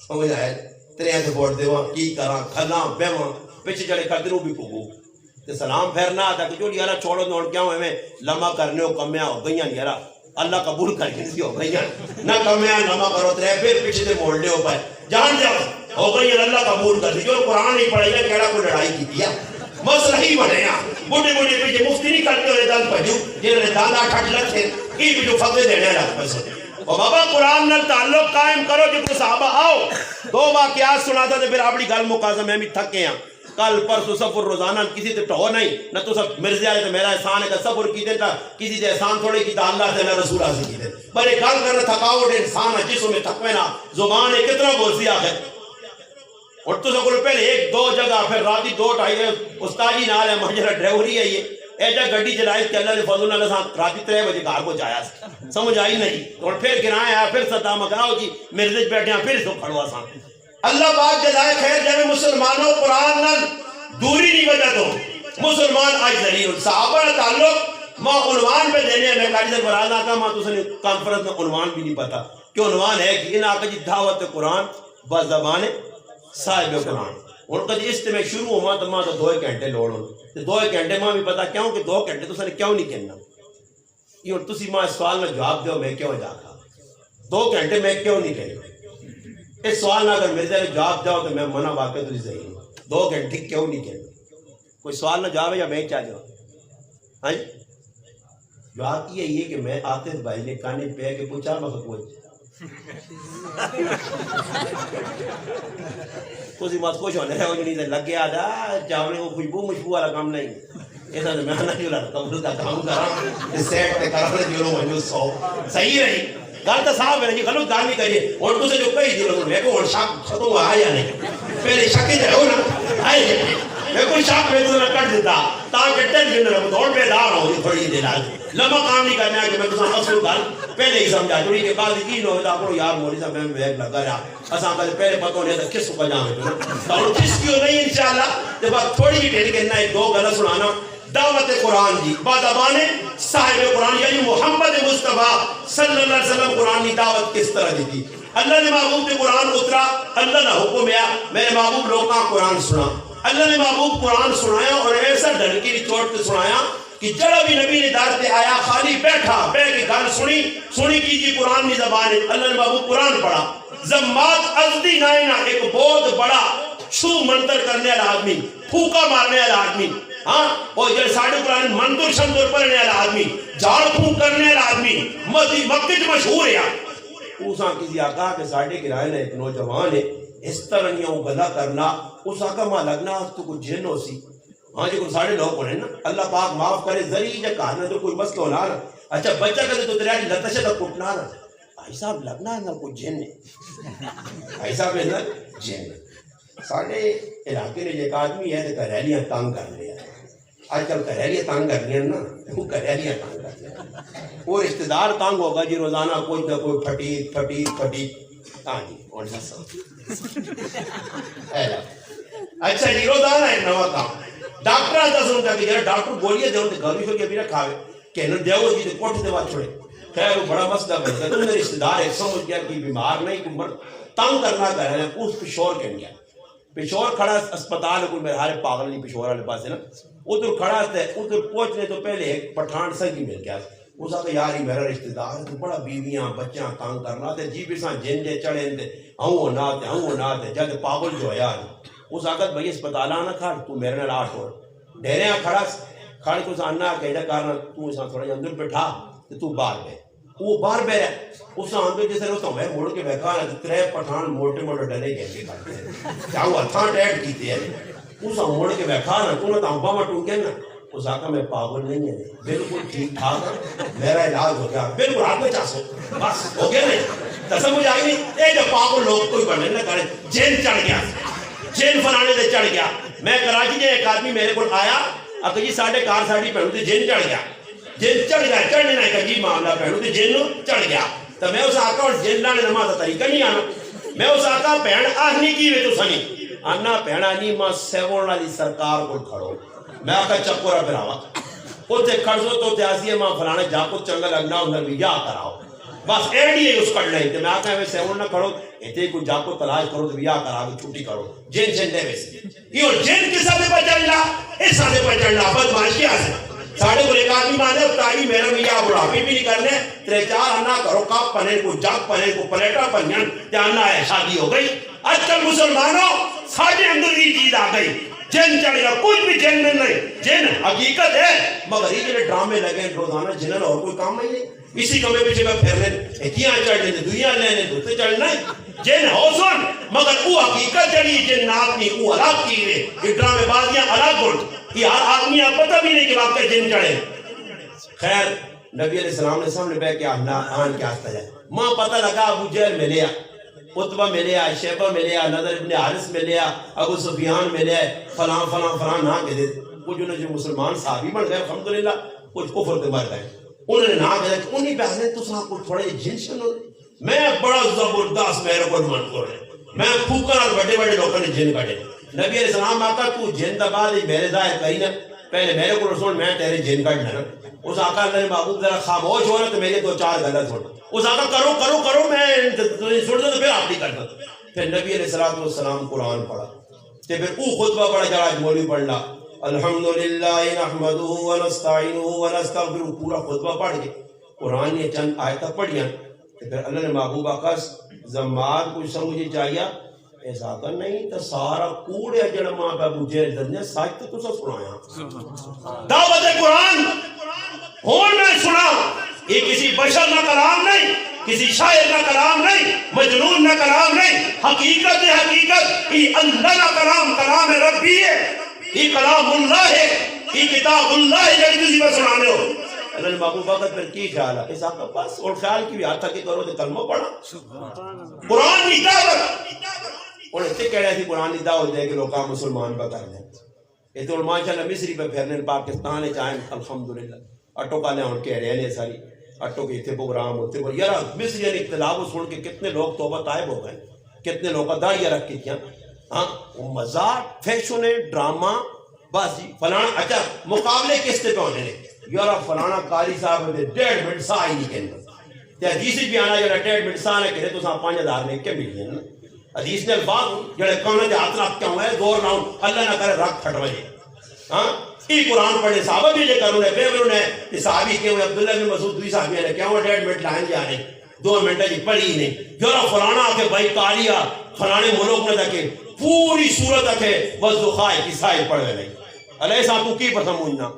B: سمجھ آئے تریاں تے بوٹ دیواں کی کراں کھلاں بیواں پیچھے چڑے کر دوں بھی پگو تے سلام پھیرنا آتا کہ جو یارا چھوڑو دوڑ کیا ہوں میں لمحہ کرنے ہو کمیاں ہو گئیاں یارا اللہ قبول کر کے نہیں ہو گئیاں نہ کمیاں لمحہ کرو ترے پھر پیچھے تے موڑنے ہو پائے جان جاؤ ہو گئیاں اللہ قبول کر دی جو قرآن نہیں پڑھائی گا کیڑا کوئی لڑائی کی دیا مسئلہ ہی بڑھے ہیں بڑھے بڑھے پیچھے مفتی نہیں کرتے ہوئے دل پجو جنہوں نے دادا ٹھٹ لکھے کی بھی جو فتوے دینے لگ پیسے اور بابا قرآن نال تعلق قائم کرو جو کوئی صحابہ آؤ دو واقعات سناتا تھے پھر اپنی گل مقاصد میں بھی تھکے ہیں کل پرسو سفر روزانہ کسی تے ٹھو نہیں نہ تو سب مرضی آئے تو میرا احسان ہے کہ سفر کی دیتا کسی تے احسان تھوڑے کی تا اللہ سے نہ رسول سے کی دیتا پر ایک گل کرنا تھکاوٹ انسان ہے جسوں میں تھکوے نا زبان ہے کتنا بولسی آخر اور تو سکول پہلے ایک دو جگہ پھر راتی دو ٹائی استاجی نال ہے مجھے ڈرائیوری ہے یہ ایجا گڈی چلائی کہ اللہ نے فضل اللہ سے راتی 3 بجے گھر کو جایا سمجھ آئی نہیں اور پھر گرایا ہے پھر صدا مکراؤ جی مرزج بیٹھے ہیں پھر سو کھڑوا سا اللہ پاک جزائے خیر جب مسلمانوں قرآن نال دوری نہیں وجہ تو مسلمان آج ذلیل صحابہ تعلق ماں عنوان پہ دینے ہیں میں کاری سے براز آتا ماں تو سنے کانفرنس میں عنوان بھی نہیں پتا کہ عنوان ہے کہ ان آقا جی دعوت قرآن با زبان صاحب قرآن ان کا جی اجتماع شروع ہوا تو ماں تو 2 گھنٹے لوڑ ہوں 2 گھنٹے ماں بھی پتا کیوں کہ 2 گھنٹے تو سنے کیوں نہیں کہنا یہ اور تسی ماں اس سوال میں جواب دیو میں کیوں جاتا 2 گھنٹے میں کیوں نہیں کہنا اس سوال میں اگر میرے دے جواب جاؤ تو میں منع واقع تو صحیح ہوں 2 گھنٹے کیوں نہیں کہنا کوئی سوال نہ جواب ہے یا میں کیا جواب ہاں جواب یہ ہے کہ میں آتف بھائی نے کانے پہ کے پوچھا مگر پوچھ تسی مات خوش ہونے رہے ہو جو نہیں لگ گیا دا چاولے کو خوشبو مشبو والا کام نہیں ایسا تو میں نہ جو لڑتا ہوں کا کام کرا سیٹ تے کرا لے جو لو سو صحیح رہی گل تو صاحب ہے جی غلط کام نہیں کریے اور تو سے جو کہی دی لوگ میں کو اور شک ختم آیا نہیں پہلے شک ہی ہو نا آئے میں کوئی شک میں تو کٹ دیتا تاکہ ٹینشن نہ دوڑ پہ دار ہو تھوڑی دیر آگے لمبا کام نہیں کرنا کہ میں تو اصل گل پہلے ہی سمجھا جوڑی کے بعد کی نو تا کو یار مولوی صاحب میں بیگ لگا رہا اساں کل پہلے پتہ نہیں تھا کس کو جانے تو اور کس کیوں نہیں انشاءاللہ تے بعد تھوڑی ہی ٹھیک کرنا ہے 2 گل سنانا دعوت قرآن جی بادبان صاحب قرآن یعنی محمد مصطفیٰ صلی اللہ علیہ وسلم قرآن کی دعوت کس طرح دی تھی اللہ نے محبوب کے قرآن اترا اللہ نے حکم ہے میرے محبوب لوگوں کا قرآن سنا اللہ نے محبوب قرآن سنایا اور ایسا ڈھنکی چوٹ سے سنایا کہ جڑا بھی نبی نے دار پہ آیا خالی بیٹھا بیٹھ کے گل سنی کیجیے قرآن کی زبان ہے اللہ نے محبوب قرآن پڑھا زمات ازدی نائنا ایک بہت بڑا چھو منتر کرنے والا آدمی پھوکا مارنے والا آدمی ہاں اور جو ساڑھے قرآن منتر شمدر پڑھنے والا آدمی جھاڑ پھونک کرنے والا آدمی مکہ مشہور ہے اساں کسی آقا کے ساڑھے گرائے نے ایک نوجوان ہے اس طرح نہیں ہوں گلا کرنا اس آقا ماں لگنا تو کچھ جن ہو سی ہاں جی کچھ ساڑھے لوگ پڑھیں نا اللہ پاک معاف کرے ذریعہ جا کہنا تو کوئی مسئلہ ہونا نا اچھا بچہ کہتے تو تیرے لتشہ تک کٹنا نا بھائی صاحب لگنا ہے نا کوئی جن ہے بھائی صاحب ہے نا جن ساڑھے علاقے نے ایک آدمی ہے تو کریلیاں تانگ کر لیا آج کل کریلیاں تانگ کر لیا نا وہ کریلیاں تانگ کر لیا وہ رشتہ دار تانگ ہوگا جی روزانہ کوئی نہ کوئی پھٹی تانگی اور اچھا جی روزانہ ایک نوا کام ڈاکٹر آتا سنتا کہ جرا ڈاکٹر گولیاں دے ہوتے گھر بھی سو کے بھی رکھا ہوئے کہنا دیو جی تو کوٹھ دے بات چھوڑے خیر وہ بڑا مسئلہ بنتا تو میرے رشتہ دار ایک سمجھ گیا کہ بیمار نہیں کوئی مرد تنگ کرنا کر رہے ہیں اس پشور کہن گیا پشور کھڑا اسپتال کوئی میرے ہارے پاگل نہیں پشور والے پاس ہے نا ادھر کھڑا تھا ادھر پہنچنے تو پہلے ایک پٹھان سنگی مل گیا اس آتا یار ہی میرا رشتہ دار تو بڑا بیویاں بچیاں تنگ کرنا تھے جی بھی سان جن جے چڑھے تھے ہوں نہ تھے جد پاگل جو ہے یار اس آتا بھئی اسپتال آنا کھڑ تو میرے نے لاٹ ہو ڈیرے ہیں کھڑ کو ساننا کہہ کارنا تو اساں تھوڑا جا اندر بٹھا تو باہر بے وہ باہر بے رہے اس اندر جیسے روتا ہوں موڑ کے بیکھا ہے 3 پٹھان موٹے ڈلے گئے کے کھڑتے ہیں چاہو ہتھاں ٹیٹ کیتے ہیں اس موڑ کے بیکھا نا تو نہ تانبا میں ٹونکے نا اس آقا میں پاگل نہیں ہے بالکل ٹھیک ٹھاک میرا علاج ہو گیا بالکل ہاتھ میں چاسو بس ہو گیا نہیں تو سمجھ آئی نہیں اے جو پاگل لوگ کوئی بڑھنے نہ کرے جین چڑھ گیا جین فلانے سے چڑھ گیا میں کراچی میں ایک آدمی میرے کو آیا اگر جی ساڑھے کار ساڑھی پہنو تو جن چڑھ گیا جن چڑھ گیا چڑھنے نہ کہ جی معاملہ پہنو تو جن چڑھ گیا تو میں اس آقا اور جن لانے نماز طریقہ نہیں آنا میں اس آقا پہن آہنی کی وے تو سنی آنا پہن آنی ماں سیون والی سرکار کو کھڑو میں آقا چکو رہا پھر آوا وہ تے کھڑ سو تو تیاسی ہے ماں فلانے جا کو چنگا لگنا انہر بھی یا کراؤ بس ایڈی ہے اس کڑ لیں تے میں آکھا ویسے ہون نہ کرو ایتے کوئی جا کو تلاش کرو تے بیاہ کرا کے چھٹی کرو جن جن دے ویسے یہ جن کس سے بچڑنا اس سے بچڑنا بدمعاشی سے ساڑھے کو ایک آدمی مانے تاہی میرا میاں بڑھاپی بھی نہیں کرنے ترے چار انا کرو کپ پنے کو جاگ پنے کو پلیٹا پنین تے انا ہے شادی ہو گئی آج کل مسلمانوں ساڑھے اندر یہ چیز آ گئی جن چڑھ گیا کچھ بھی جن میں نہیں جن حقیقت ہے مگر یہ جنہیں ڈرامے لگے روزانہ جنہیں اور کوئی کام نہیں اسی کمے پیچھے میں پھر لیں کیا چڑھ لیں دنیا لینے دوسرے چڑھنا ہے جن ہو سن مگر وہ حقیقت چڑھی جن ناک نہیں وہ الگ کی رہے یہ ڈرامے بازیاں الگ گھٹ یہ ہر آدمی آپ پتہ بھی نہیں کہ واقعہ جن چڑھے خیر نبی علیہ السلام نے سامنے بے کہ آن کیا آستا جائے ماں پتہ لگا ابو جہل ملیا عتبہ ملیا شیبہ ملیا نظر ابن حارث ملیا ابو سفیان ملیا فلان فلان فلان نہ کہتے کچھ انہیں جو مسلمان صحابی بن گئے الحمدللہ کچھ کفر دے مر گئے انہوں نے نہ کہا کہ انہی پہ حضرت تو ساں کچھ تھوڑے جن شنو میں بڑا زبردست میرے کو من کر رہے میں پھوکر اور بڑے بڑے لوگوں نے جن کٹے نبی علیہ السلام آقا تو جن دبا دی میرے ظاہر کہی نا پہلے میرے کو رسول میں تیرے جن کٹ لینا اس آقا اللہ نے محبوب ذرا خاموش ہو رہا تو میرے دو چار غلط ہونا اس آقا کرو کرو کرو میں سن دو تو پھر آپ نہیں کرتا پھر نبی علیہ السلام قرآن پڑھا تو پھر او خطبہ پڑھا جا آج مولوی پڑھنا الحمدللہ نحمدہ ونستعینہ ونستغفرہ پورا خطبہ پڑھ کے قرآن یہ چند آیتہ پڑھیاں تو پھر اللہ نے محبوب آقا زماد کچھ سمجھے چاہیا ایسا کر نہیں تو سارا کوڑے جڑا ماں پہ بجھے دنیا ساتھ تو سا سنایا دعوت قرآن ہون میں سنا یہ کسی بشر نہ کلام نہیں کسی شاعر نہ کلام نہیں مجنون نہ کلام نہیں حقیقت ہے حقیقت یہ اللہ نہ کلام کلام ربی ہے یہ کلام اللہ ہے یہ کتاب اللہ ہے جڑی تجھے میں سنانے ہو اللہ نے محبوب وقت پھر کی خیال ہے اس آقا بس اور خیال کی بھی آتا کہ کرو تو کلمہ پڑھا قرآن کی دعوت اور اس سے کہہ رہے تھی قرآن کی دعوت دے کہ لوگاں مسلمان بکر لیں یہ تو ماشاءاللہ مصری پہ پھرنے پاکستان ہے چاہیں الحمدللہ اٹو کا لیں اور کہہ رہے ہیں ساری اٹو کے اتنے پروگرام ہوتے ہیں یار مصری یعنی اختلاف سن کے کتنے لوگ توبہ طائب ہو گئے کتنے لوگ داڑیاں رکھ کے کیا ہاں وہ مزاق فیشن ہے ڈرامہ بازی فلانا اچھا مقابلے کس پہ ہونے لگے یار فلانا قاری صاحب نے 1.5 منٹ سا ہی نہیں کہنا تے حدیث بھی آنا جڑا 1.5 منٹ سا نے کہے تو سا 5000 نے کیا مل جائے حدیث نے الفاظ جڑے کون دے ہاتھ رکھ کے ہوئے دور نہ اللہ نہ کرے رکھ پھٹ وجے ہاں یہ قرآن پڑھنے صحابہ بھی لے کر انہیں فیور نے صحابی کے ہوئے عبداللہ بن مسعود دوی صحابی نے کیا ہوا 1.5 منٹ لائن جا رہے 2 منٹ جی پڑھی نہیں یار فلانا آکے بھائی کاریا فلانے ملوک نے تکے پوری صورت اکھے وزدخائے کی سائل پڑھے نہیں علیہ صاحب تو کی پسا مجھنا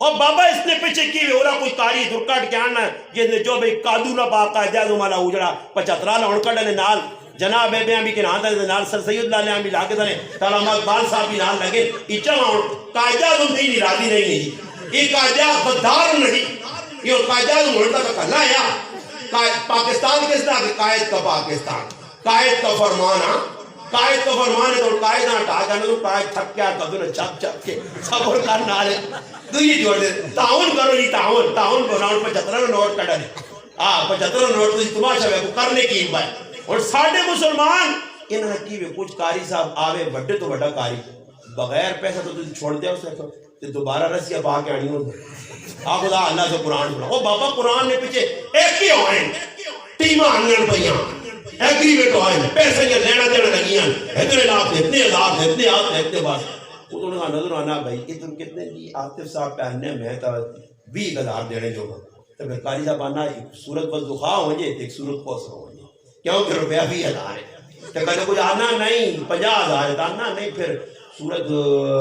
B: اور بابا اس نے پیچھے کی ہوئے اورا کوئی کاری دھرکٹ کے آنا یہ نے جو بھئی قادو نہ باقا جازو مالا اجڑا 75 لونکڑ نے نال جناب بے بیان بھی کے نام دے نال سر سید اللہ نے بھی لاکے دنے تعالیٰ اقبال صاحب بھی نال لگے اچھا ہوں قائدہ تم تھی راضی نہیں ہے یہ قائدہ بدار نہیں یہ قائدہ تم ملتا کا کرنا ہے پاکستان کس طرح کہ قائد کا پاکستان قائد کا فرمانا قائد کا فرمان ہے تو قائد نہ ہٹا جانا تو قائد تھک کیا کدو نے چپ چپ کے صبر کرنا لے تو یہ جوڑ دے تعاون کرو نہیں تعاون بناؤں 75 نوٹ کٹا لے 75 نوٹ تو تماشا ہے وہ کرنے کی بات اور ساڑھے مسلمان انہاں کی بھی کچھ کاری صاحب آوے بڑے تو بڑا کاری بغیر پیسہ تو چھوڑ دیا اسے تو دوبارہ رسیہ پا کے آنی ہوتا آپ خدا اللہ سے قرآن پڑھا او بابا قرآن نے پیچھے ایک ہی ہوئے ٹیمہ آنگن پہیاں ایگریمنٹ ہوئے پیسے یہ لینا دینا لگیاں اتنے لاکھ دے اتنے عذاب دے اتنے آت دے اتنے بات وہ تو انہوں نے نظر آنا بھائی یہ تم کتنے دی آتف صاحب پہننے میں تا 20,000 دینے جو تو پھر قاری صاحب آنا ایک صورت بس دخواہ ہو جائے ایک صورت پوسر ہو جائے کیوں کہ روپیہ 20,000 ہے تو کہتے کچھ آنا نہیں 50,000 ہے آنا نہیں پھر صورت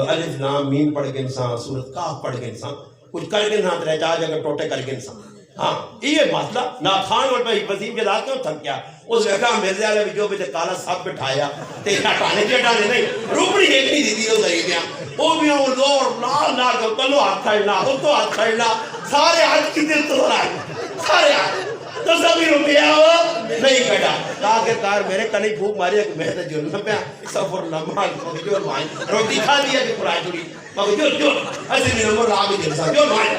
B: الف لام میم پڑھ کے انسان صورت کاف پڑھ کے انسان کچھ کر کے انسان رہ چاہ جگہ ٹوٹے کر کے انسان ہاں یہ مسئلہ نا خان اور پہ وزیم کے ذات کیوں تھک گیا اس وقت مرزے والے بھی جو بھی کالا سب بٹھایا تے ہٹانے کے ہٹانے نہیں روپڑی ایک نہیں دیتی وہ صحیح دیا وہ بھی وہ زور لال نہ کر کلو ہاتھ کھڑنا ہو تو ہاتھ کھڑنا سارے ہاتھ کی دل تو رہا ہے سارے ہاتھ تو سبھی روپیہ وہ نہیں کٹا آخر کار میرے کنی بھوک ماری ہے کہ میں تو جلنا پہ سفر نمان مگر مائن روٹی کھا دیا کہ پرائے جوڑی مگر جو ایسے بھی نمبر آگے جلسا جو مائن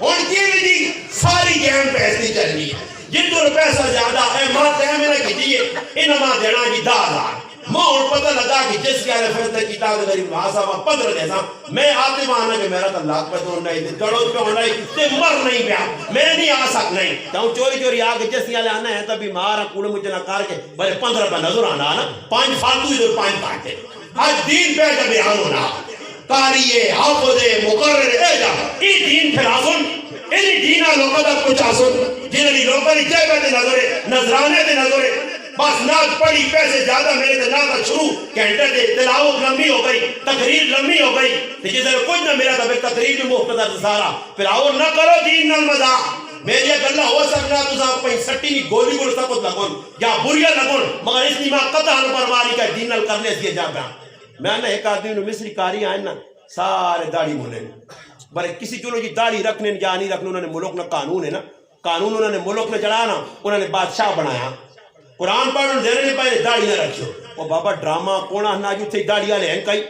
B: ان کی بھی دی ساری گیم پیسے چلنی ہے جن تو پیسہ زیادہ ہے ماں تے میں نے کھیچیے انہاں ماں دینا جی 10,000 ماں پتہ لگا کہ جس کے فیصلہ کتاب غریب محاسبہ 15 دیسا میں آتے مانا کہ میرا تو لاکھ پہ ہونا ہے گڑوں پہ ہونا ہے تے مر نہیں پیا میں نہیں آ سک نہیں تو چوری چوری آ کے جس کے آنا ہے تبھی مارا کوڑے مجھے نہ کر کے بھلے 15 پہ نظر آنا نا 5 فالتو ادھر 5 کاٹے آج دین پہ جب بیان ہونا قاریے حافظے مقرر اے جا ای دین پھیلا سن انہی دینہ لوگوں تک پہنچا سن جنہی لوگوں نے جے پہ نظرے نظرانے دے نظرے بس ناز پڑی پیسے زیادہ میرے تے ناز شروع گھنٹے دے تلاوت لمبی ہو گئی تقریر لمبی ہو گئی تے جس طرح کچھ نہ میرا تھا تقریر بھی مختلف سارا پھر آؤ نہ کرو دین نال مزا میری گلا ہو سکنا تو صاحب پہ سٹی کی گولی گول سب کچھ لگون یا بریا لگون مگر اس نیمہ قطع پرواری کا دین نال کرنے سے جا پیا میں نے ایک آدمی نے مصری کاری آئے نا سارے داڑھی بولے بلے کسی چلو جی داڑھی رکھنے یا نہیں رکھنے انہوں نے ملک نہ قانون ہے نا قانون انہوں نے ملک نے چڑھانا انہوں نے بادشاہ بنایا قرآن پڑھنے دینے نے پہلے داڑھی نہ رکھو وہ بابا ڈراما کونا نہ جو تھے داڑھی والے ہیں کئی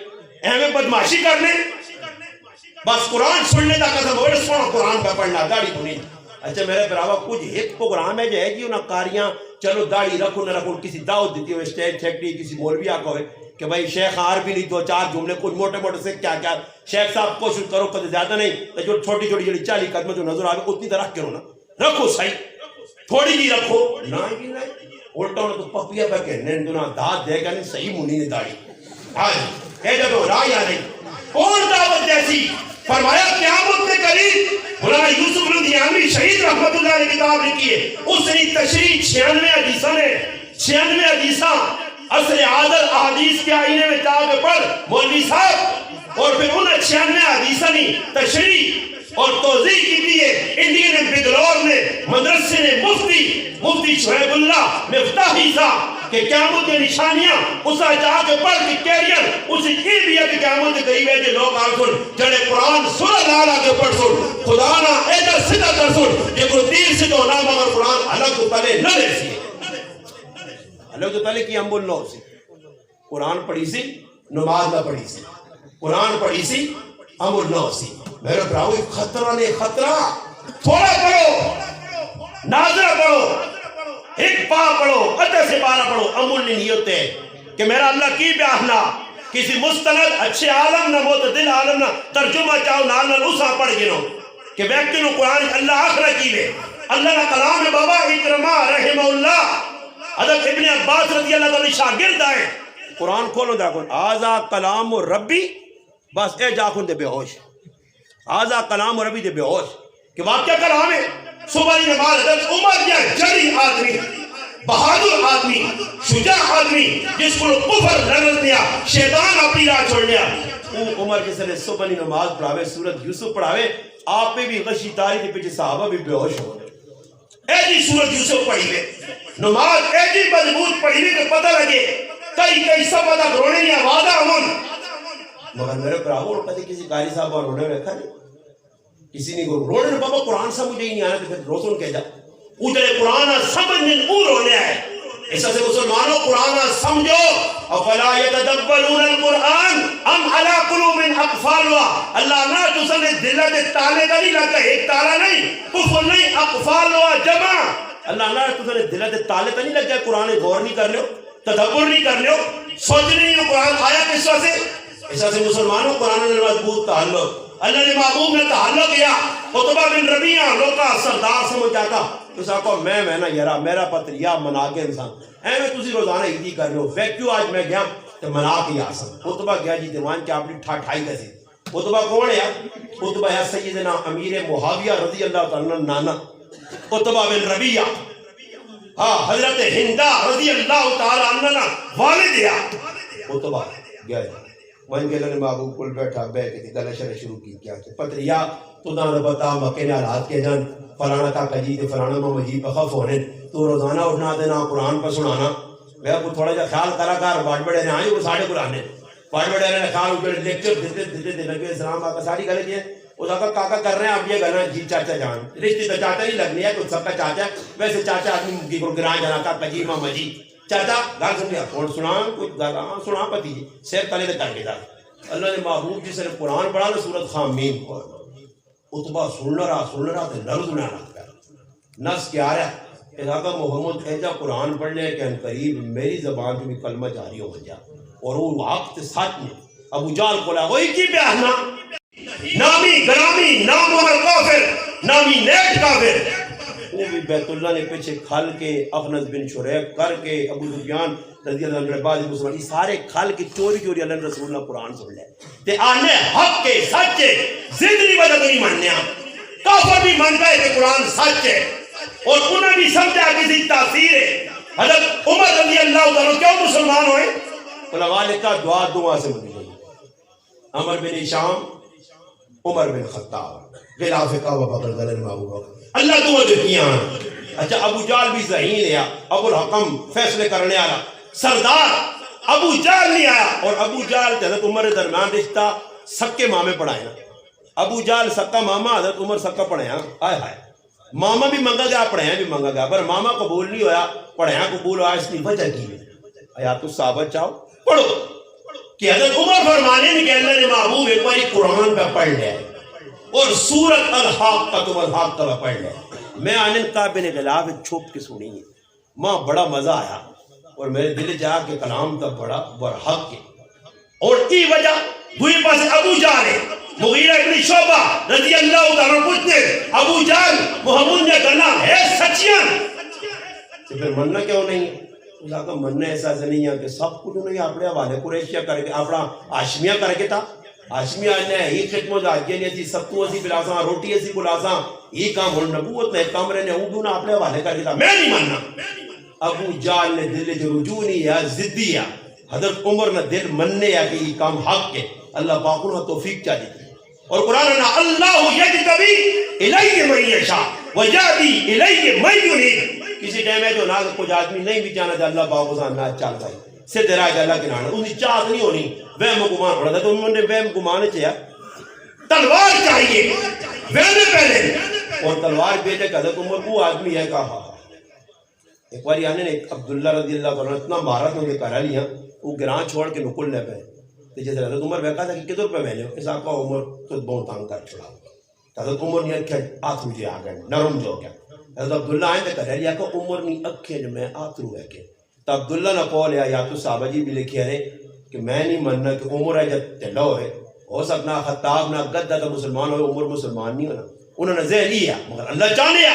B: اہمیں بدماشی کرنے بس قرآن سننے دا قسم ہوئے سونا قرآن پہ پڑھنا داڑھی بنی اچھا میرے براوا کچھ ایک پروگرام ہے جو ہے جی انہاں کاریاں چلو داڑھی رکھو نہ رکھو کسی دعوت دیتی ہوئے اسٹیج تھیکٹی کسی مولوی آکا ہوئے کہ بھائی شیخ آر بھی نہیں 2-4 جملے کچھ موٹے موٹے سے کیا کیا شیخ صاحب کوشش کرو کدھے زیادہ نہیں جو چھوٹی چھوٹی جڑی 40 قدم جو نظر آگے اتنی طرح کرو نا رکھو صحیح تھوڑی جی رکھو نہیں الٹا انہوں تو پپیا پہ کہنے انہوں داد دے گا نہیں صحیح منی نے داڑھی آج اے جب رہا یا نہیں کون دعوت جیسی فرمایا قیامت کے قریب مولانا یوسف الدیانوی شہید رحمت اللہ نے کتاب لکھی ہے اس نے تشریح 96 حدیثاں نے 96 حدیثاں اصل عادل احادیث کے آئینے میں جا کے پڑھ مولوی صاحب اور پھر انہیں 96 حدیثاں نے تشریح اور توضیح کی دیئے انڈین بگلور نے مدرسے نے مفتی شعیب اللہ مفتاحی صاحب کہ قیامت کی نشانیاں اسا جا کے پڑھ کے کیریئر اسی کی بھی ہے کہ قیامت کے قریب ہے جو لوگ آر سن جڑے قرآن سورہ لالا کے پڑھ سن خدا نا ایدر سدھا کر سن یہ کوئی تیر سے تو نام اگر قرآن الگ تو پہلے نہ لے سی الگ تو پہلے کی امبول نہ ہو سی قرآن پڑھی سی نماز نہ پڑھی سی قرآن پڑھی سی امبول نہ ہو سی میرے براؤ خطرہ نے خطرہ تھوڑا پڑھو ناظرہ پڑھو ایک پا پڑھو ادھے سے بارہ پڑھو امول نہیں ہوتے کہ میرا اللہ کی بیاہنا کسی مستند اچھے عالم نہ معتدل عالم نہ ترجمہ چاہو نال اسا پڑھ گنو کہ بیکتی نو قرآن اللہ آخرہ کی لے اللہ کا کلام ہے بابا اکرمہ رحمہ اللہ حضرت ابن عباس رضی اللہ تعالی شاگرد آئے قرآن کھولو دا کن آزا کلام ربی بس اے جا کن دے بے ہوش آزا کلام ربی دے بے ہوش کہ واقعہ کلام ہے صبح نماز حضرت عمر یا جری آدمی بہادر آدمی شجاع آدمی جس کو کفر لڑن دیا شیطان اپنی راہ چھوڑ دیا عمر کے سنے صبح نماز پڑھاوے سورت یوسف پڑھاوے آپ پہ بھی غشی تاری کے پیچھے صحابہ بھی بے ہوش ہو گئے اے جی سورت یوسف پڑھی لے نماز اے جی مضبوط پڑھی لے کہ پتہ لگے کئی سب پتہ رونے یا وعدہ امن مگر میرے پراؤ کدی کسی قاری صاحب اور رونے رکھا نہیں کسی نے رونے نے بابا قرآن سا مجھے ہی نہیں آنا تو پھر روسن کہہ جا ادھر قرآن سمجھنے او رونے آئے ایسا سے مسلمانوں قرآن سمجھو افلا یتدبرون القرآن ام علی قلوب اقفالوا اللہ نہ تسنے دلت تالے کا نہیں لگا ایک تالا نہیں کفر نہیں اقفالوا جمع اللہ نہ تسنے دلت تالے کا نہیں لگا قرآن غور نہیں کر لو تدبر نہیں کر لو سوچنے نہیں قرآن آیا کس وجہ سے ایسا سے مسلمانوں قرآن نے مضبوط تعلق اللہ نے محبوب نے تعلق کیا عتبہ بن ربیعہ لوکا سردار سمجھ جاتا تو ساکو میں نا یرا میرا پتر یا منا کے انسان میں تسی روزانہ عیدی کر رہے ہو ویکیو آج میں گیا تو منا کے آسان عتبہ گیا جی دیوان کے اپنی ٹھائی کسی عتبہ کون ہے عتبہ ہے سیدنا امیر معاویہ رضی اللہ تعالیٰ نانا عتبہ بن ربیعہ حضرت ہندہ رضی اللہ تعالیٰ عنہ والد ہے عتبہ گیا وہیں کہ اللہ نے محبوب کل بیٹھا بیٹھ کے گلہ شرح شروع کی کیا پتریا تو دانا بتا مکہ نے حالات کے جان فلانا کا کجی فلانا میں مجیب بخف ہونے تو روزانہ اٹھنا دینا قرآن پر سنانا میں کو تھوڑا جا خیال کرا کر باڑ بڑے نے آئے وہ ساڑھے قرآن نے باڑ بڑے نے خیال اٹھے لیکچر دیتے نبی اسلام آقا ساری گلے کیے اس آقا کاکا کر رہے ہیں آپ یہ گلنا جی چاچا جان رشتے تو چاچا نہیں لگنی ہے کچھ سب کا چاچا ویسے چاچا آدمی کی گران جانا کا کجی ماں مجی چاچا گال سن لیا اور سنا کچھ گال سنا پتی سیر تلے دے کر کے دا اللہ نے محبوب جس نے قرآن پڑھا نا سورت خامیم عتبہ سن رہا تو لرز نہ رہا نفس کیا رہا علاقہ محمد ایجا قرآن پڑھنے کے ان قریب میری زبان پہ بھی کلمہ جاری ہو جا اور وہ وقت ساتھ میں ابو جال کو لگا وہی کی بیاہنا نامی گرامی نامور کافر نامی نیک کافر وہ بھی بیت اللہ نے پیچھے کھل کے اخنس بن شریک کر کے ابو سفیان رضی اللہ عنہ بعد مسلمان یہ سارے کھل کے چوری چوری اللہ رسول نے قرآن سن لے تے آنے حق کے سچے زندگی وجہ تو نہیں ماننے کافر بھی مان گئے کہ قرآن سچ ہے اور انہیں بھی سمجھا کسی تاثیر ہے حضرت عمر رضی اللہ عنہ کیوں مسلمان ہوئے علماء نے کہا دعا سے بنی گئی عمر بن ہشام عمر بن خطاب خلافہ کا وبکر رضی اللہ عنہ اللہ دعا دیتی ہیں اچھا ابو جال بھی ذہین ہے ابو الحکم فیصلے کرنے والا سردار ابو جال نہیں آیا اور ابو جال حضرت عمر درمیان رشتہ سکے مامے پڑھائے ابو جال سکا ماما حضرت عمر سکا پڑھایا آئے ہائے ماما بھی منگا گیا پڑھایا بھی منگا گیا پر ماما قبول نہیں ہویا پڑھایا قبول ہوا اس کی وجہ کی آیات الصحابہ چاہو پڑھو کہ حضرت عمر فرمانے میں کہ اللہ نے محبوب ایک باری قرآن پہ پڑھ لیا اور سورت الحاق کا تم الحاق کا پڑھ لیا میں آنند کا بن غلاف چھپ کے سنی ہے ماں بڑا مزہ آیا اور میرے دل جا کے کلام تھا بڑا برحق کے اور کی وجہ دوئی پاس ابو جال ہے مغیرہ ابن شعبہ رضی اللہ تعالیٰ پوچھتے ابو جال محمود نے کہنا ہے سچیاں تو پھر مننا کیوں نہیں ہے اللہ کا مننا ایسا سے نہیں ہے کہ سب کچھ انہوں نے اپنے حوالے قریشیہ کر کے اپنا آشمیہ کر کے تھا آشمیہ نے ہی خدمہ جاگیہ نے تھی ستو اسی بلاساں روٹی اسی بلاساں یہ کام ہوں نبوت نے کام رہنے اردو نے اپنے حوالے کر کے تھا میں نہیں ماننا ابو جال نے دل جو رجوع نہیں یا ضدی یا حضرت عمر نے دل مننے یا کہ یہ کام حق کے اللہ پاک انہوں توفیق چاہ دیتی اور قرآن نے اللہ یجتبی الیہ من یشاء ویہدی الیہ من ینیب کسی ٹائم ہے جو نہ کچھ آدمی نہیں بھی جانا جا اللہ پاک اسان نہ چال گئی سے تیرا جا اللہ کے نانا ان کی چاہت نہیں ہونی وہم گمان ہونا تھا تو انہوں نے وہم گمان چاہیا تلوار چاہیے وہم پہلے اور تلوار بیٹے کہ حضرت عمر وہ آدمی ہے کہا ایک بار یعنی نے عبداللہ رضی اللہ عنہ اتنا مارا تھا انہیں کرا لیا وہ گران چھوڑ کے نکل لے پہ تو جیسے حضرت عمر بیکا تھا کہ کدھر پہ میں نے اس آپ کا عمر تو بہت تانگ کر چھوڑا حضرت عمر نے کیا آتھ مجھے آ گئے نرم جو گیا حضرت عبداللہ آئے تو کرا لیا کہ عمر نے اکھے جو میں آترو ہے کہ تو عبداللہ نے قول یا تو صحابہ جی بھی لکھے ہیں کہ میں نہیں ماننا کہ عمر ہے جب تلو ہے ہو سکنا خطاب نہ گدہ تو مسلمان ہوئے عمر مسلمان نہیں ہونا انہوں نے ذہن لیا مگر اللہ چاہنے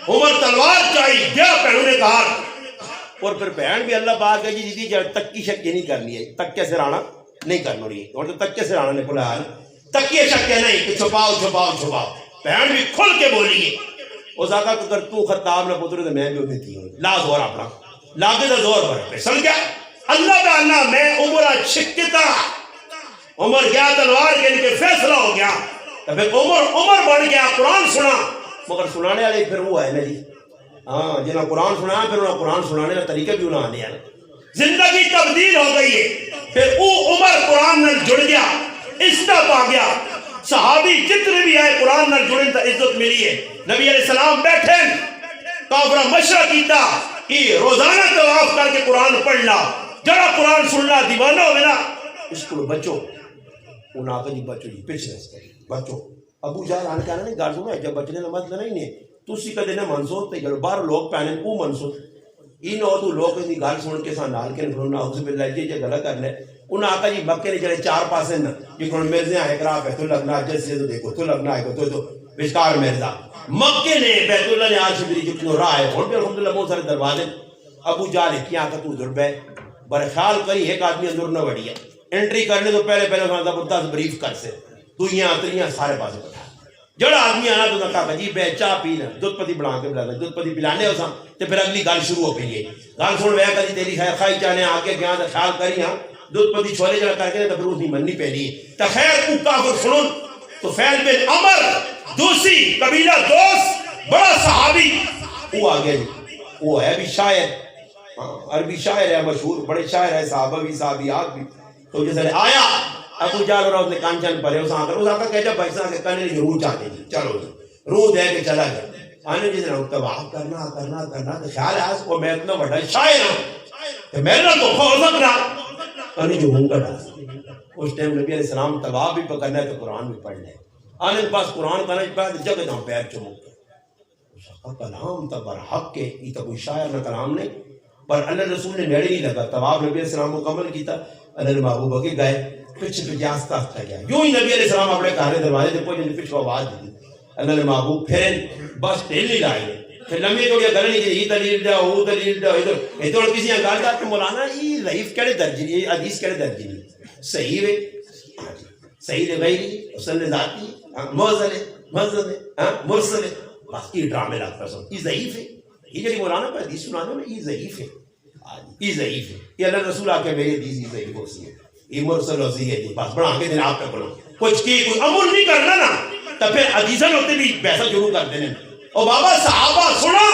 B: عمر تلوار چاہیے گیا پہنوں نے کہا اور پھر بہن بھی اللہ پاک ہے جی جی جب تک کی شک یہ نہیں کرنی ہے تک کے سرانا نہیں کرنا رہی اور تو تک کے سرانا نے کھلا ہے تک کی شک نہیں کہ چھپاؤ چھپاؤ چھپاؤ بہن بھی کھل کے بولی ہے اس آقا کہ اگر تو خطاب نہ پتر تو میں بھی انہیں تھی ہوں لا زور اپنا لاگے تو زور پر پہ سن گیا اللہ کا اللہ میں عمرہ چھکتا عمر گیا تلوار کے لیے فیصلہ ہو گیا تو پھر عمر بن گیا قرآن سنا مگر سنانے والے پھر وہ ہے نا جی ہاں جنہاں قرآن سنایا پھر انہاں قرآن سنانے کا طریقہ بھی انہاں آنے ہیں زندگی تبدیل ہو گئی ہے پھر وہ عمر قرآن نال جڑ گیا عزت پا گیا صحابی جتنے بھی آئے قرآن نال جڑیں تا عزت ملی ہے نبی علیہ السلام بیٹھے کافرہ مشرہ کیتا کہ روزانہ طواف کر کے قرآن پڑھنا جڑا قرآن سننا دیوانہ ہوئے نا اس کو بچو انہاں کا جی بچو جی پچھلے سے بچو ابو جہل آنے کہنا نہیں گار سنو ہے جب بچنے نماز نہیں ہے تو اسی کا دینا منصور تے جب بار لوگ پہنے وہ منصور این ہو تو لوگ اسی گال سن کے سان نال کے نفرون ناؤز باللہ جی جی غلط کر لے انہاں آقا جی مکے نے جڑے چار پاسے نا جکرون مرزے آئے کراب ہے تو لگنا جیسے تو دیکھو تو لگنا ہے تو بشکار مرزا مکے نے بیت اللہ نے آج شبری جتنو راہ ہے ہون پہ الحمدللہ بہت سارے دروازے ابو جہل کی آقا تو ادھر بے برخیال کری ایک آدمی اندر نہ وڑی ہے انٹری کرنے تو پہلے پہلے زبردست بریف کر سے دویاں اتریاں سارے پاسے بٹھا جڑا آدمی آنا تو کہا جی بے چاہ پینا دودھ پتی بنا کے بلانا دودھ پتی پلانے ہو سا تو پھر اگلی گال شروع ہو پہیے گال سن ویا کری تیری خیر خواہی چاہنے آگے گیا تو خیال کری ہاں دودھ پتی چھولے جڑا کر کے تو پھر اس نہیں مننی پہلی تو خیر کو کافر سنن تو فیل بن عمر دوسری قبیلہ دوست بڑا صحابی وہ آگے جی وہ ہے بھی شاعر عربی شاعر ہے مشہور بڑے شاعر ہے صحابہ بھی صحابیات بھی تو جیسے آیا ابو جہل اور اس نے کان چان پڑے اس آقا کہتا بھائی صاحب کہ کانے لیے روح چاہتے جی چلو جی روح دے کے چلا گیا آنے جیسے تباہ کرنا تو خیال ہے اس کو میں اتنا بڑا شاعر ہوں کہ میں نہ تو خوف سکنا آنے جو ہوں گا اس ٹائم نبی علیہ السلام تباہ بھی پکڑنا ہے تو قرآن بھی پڑھ لے آنے کے پاس قرآن کرنا پہ جگہ جہاں پیر چمک کلام تو برحق کے یہ تو کوئی شاعر نہ کلام نہیں پر اللہ رسول نے نیڑے نہیں لگا طواف نبی علیہ السلام مکمل کیتا اللہ محبوب کے گئے پیچھے پیچھے آستہ آستہ گیا یوں ہی نبی علیہ السلام اپنے کہانے دروازے سے پہنچے پیچھے آواز دی اللہ نے محبوب پھر بس ٹھیل نہیں لائے پھر لمبی توڑیا گل نہیں کہ یہ دلیل دا وہ دلیل دا ادھر ادھر کسی نے گل دا کہ مولانا یہ ضعیف کہڑے درجے نہیں حدیث کہڑے درجے نہیں صحیح ہے صحیح ہے غیری سن ذاتی مرسل بس یہ ڈرامے لگتا سب یہ ضعیف ہے یہ جی مولانا پہ حدیث سنانا نا یہ ضعیف ہے یہ ضعیف ہے یہ اللہ رسول آ کے میری حدیث یہ ضعیف ہوتی ہے یہ مرسل ہوتی ہے جی بس بنا کے دن آپ کا بنا کچھ کی کوئی عمل نہیں کرنا نا تو پھر حدیثاں ہوتے بھی پیسہ شروع کر دینے اور بابا صحابہ سنا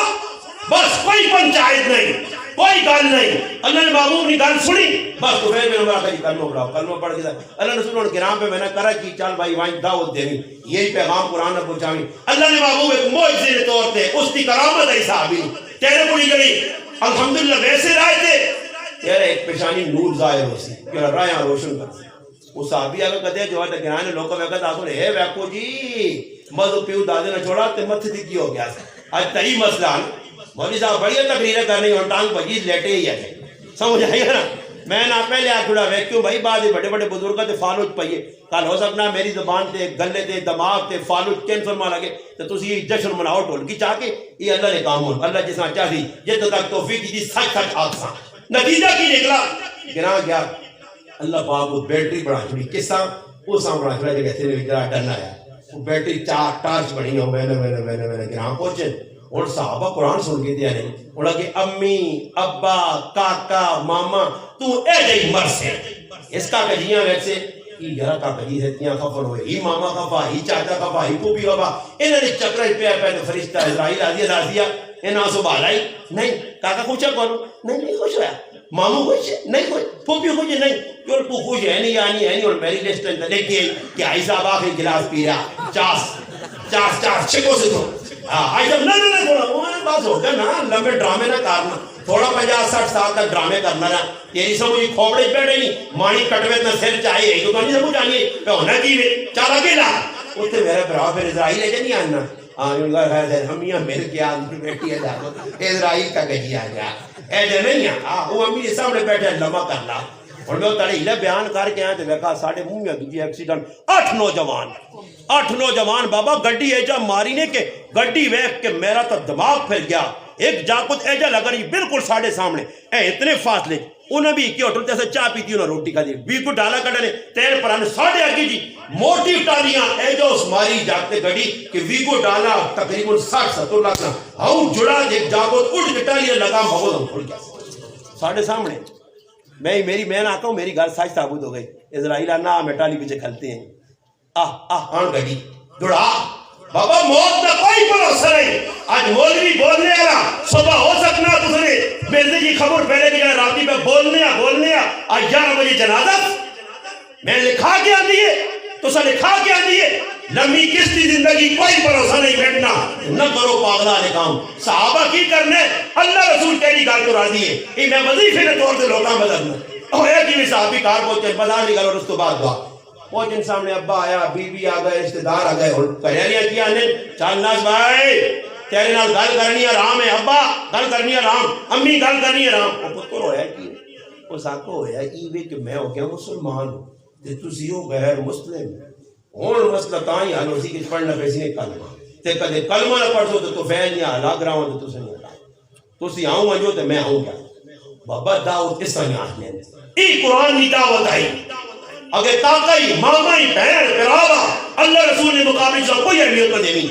B: بس کوئی پنچایت نہیں کوئی گل نہیں اللہ نے محبوب نے گل سنی بس تو پھر میں نے کہا کلمہ پڑھاؤ کلمہ پڑھ کے اللہ رسول نے کرام پہ میں نے کرا کہ چل بھائی وہاں دعوت دینی یہی پیغام قرآن نے پہنچاوی اللہ نے محبوب ایک معجزے کے طور پہ اس کی کرامت ہے صحابی تیرے کو نہیں گئی الحمدللہ ویسے رائے تھے تیرے ایک پیشانی نور ظاہر ہو سی کہ رائے روشن کر وہ صحابی آگے کہتے ہیں جو ہے گرانے لوگوں میں کہتا آسو اے ویکو جی مدو پیو دادے نہ چھوڑا تے مت دی کی ہو گیا آج تہی مسئلہ مولوی صاحب بڑی تقریریں کرنی اور ٹانگ بجی لیٹے ہی ہے سمجھ آئی ہے نا میں نہ پہلے آ کھڑا ویکیوں بھائی بعد بڑے بڑے بزرگوں تے فالوج پئیے کل ہو سکنا میری زبان تے گلے تے دماغ تے فالوج کینسر ماں لگے تو تسی یہ جشن مناؤ ٹولکی چاہ کے یہ اللہ نے کام ہو اللہ جس طرح چاہی یہ تو تک توفیق دی سچ سچ آسان نتیجہ کی نکلا گرا گیا اللہ پاک وہ بیٹری بڑھا چھوڑی کس طرح وہ سام بڑھا چھوڑا جگہ سے گرا ڈرنا آیا وہ بیٹری چار ٹارچ بڑھی ہو میں نے گرام پہنچے اور صحابہ قرآن سن کے دیا نہیں انہوں کہ امی ابا کاکا ماما تو اے جائی مرس ہے اس کا کجیاں ویسے یہ یرا کا کجی ہے تیاں خفر ہوئے ہی ماما خفا ہی چاچا خفا ہی پوپی خفا انہوں نے چکرہ پہ پہ فرشتہ اسرائیل آزیا انہوں نے سب آلائی نہیں کاکا خوشا کونو نہیں خوش ہویا مامو خوش ہے نہیں خوش پھوپی خوش ہے نہیں جو پو خوش ہے نہیں آنی ہے نہیں اور میری لسٹ دیکھئے کہ آئی صاحب آخری گلاس پی رہا چاس چھکو سے تو آئی صاحب نہیں تھوڑا وہ میں نے بات ہو گیا نا لمبے ڈرامے نہ کرنا تھوڑا 50-60 سال تک ڈرامے کرنا رہا تیری سب مجھے کھوپڑے بیٹھے نہیں مانی کٹوے اتنا سر چاہیے تو کہانی سب جانیے کہ ہونا کیوے چال اکیلا اس سے میرے برا پھر اسرائیل ہے نہیں آنا ان کا خیر ہے ہمیاں مل کے اندر بیٹھی ہے جاتا اسرائیل کا گجی آ جا ایسے نہیں ہے وہ امی کے سامنے بیٹھے لمبا کرنا اور میں تڑے ہیلے بیان کر کے آئے تو دیکھا ساڑھے منہ میں دوجی ایکسیڈنٹ 8 نوجوان بابا گڈی ایجا ماری نے کہ گڈی ویک کہ میرا تو دماغ پھر گیا ایک جاکت ایجا لگا رہی بالکل ساڑھے سامنے اے اتنے فاصلے انہیں بھی کی ہوٹل جیسے چاہ پیتی انہیں روٹی کا دی بیکو ڈالا کٹنے تیر پر آنے ساڑھے آگی جی موٹی ٹالیاں ایجا اس ماری جاکتے گڑی کہ ویگو ڈالا تقریباً 60-70 لگنا ہاں جڑا ایک جاکت اٹھ کے ٹالیاں لگا بہت ہم کھل گیا ساڑھے سامنے میں آتا ہوں میری گھر ساچ ثابت ہو گئی اسرائیل آنا میں ٹالی پیچھے کھلتے ہیں آن گڑی دوڑا بابا موت نہ کوئی بھروسہ نہیں آج مولوی بولنے آیا صبح ہو سکنا تو نے میرے جی خبر پہلے کی راتی پہ بولنے آج 11 بجے جنازت میں لکھا کے آن دیئے تو سا لکھا کے آن دیئے لمبی کشتی زندگی کوئی بھروسہ نہیں بیٹھنا نہ کرو پاگلہ نے کام صحابہ کی کرنے اللہ رسول تیری گال کو راضی ہے یہ میں وظیفے نے طور سے لوٹا بدلنا اور ایک ہی صحابی کار پہنچے بازار نکل اور اس کو بعد دعا پہنچن سامنے ابا آیا بی بی آ گئے رشتہ دار آ گئے اور کہریاں کیا نے چال ناز بھائی تیرے نال گل کرنی آرام ہے ابا گل کرنی آرام امی گل کرنی آرام وہ پتر ہویا کی وہ ساکو ہویا ایوے کہ میں ہو گیا مسلمان ہوں تے تسی ہو غیر مسلم ہون مسئلہ تاں حال اسی کے پڑھنا پیسی نے کلمہ تے کدے کلمہ نہ پڑھ دو تو فین یا الگ رہا تو تسی نہیں تسی آؤں جو تے میں آؤں گا بابا دعوت اس طرح آنے ای قرآن کی دعوت آئی اگر تاکائی مامائی بہن پراوا اللہ رسول نے مقابل سے کوئی اہمیت نہ دینی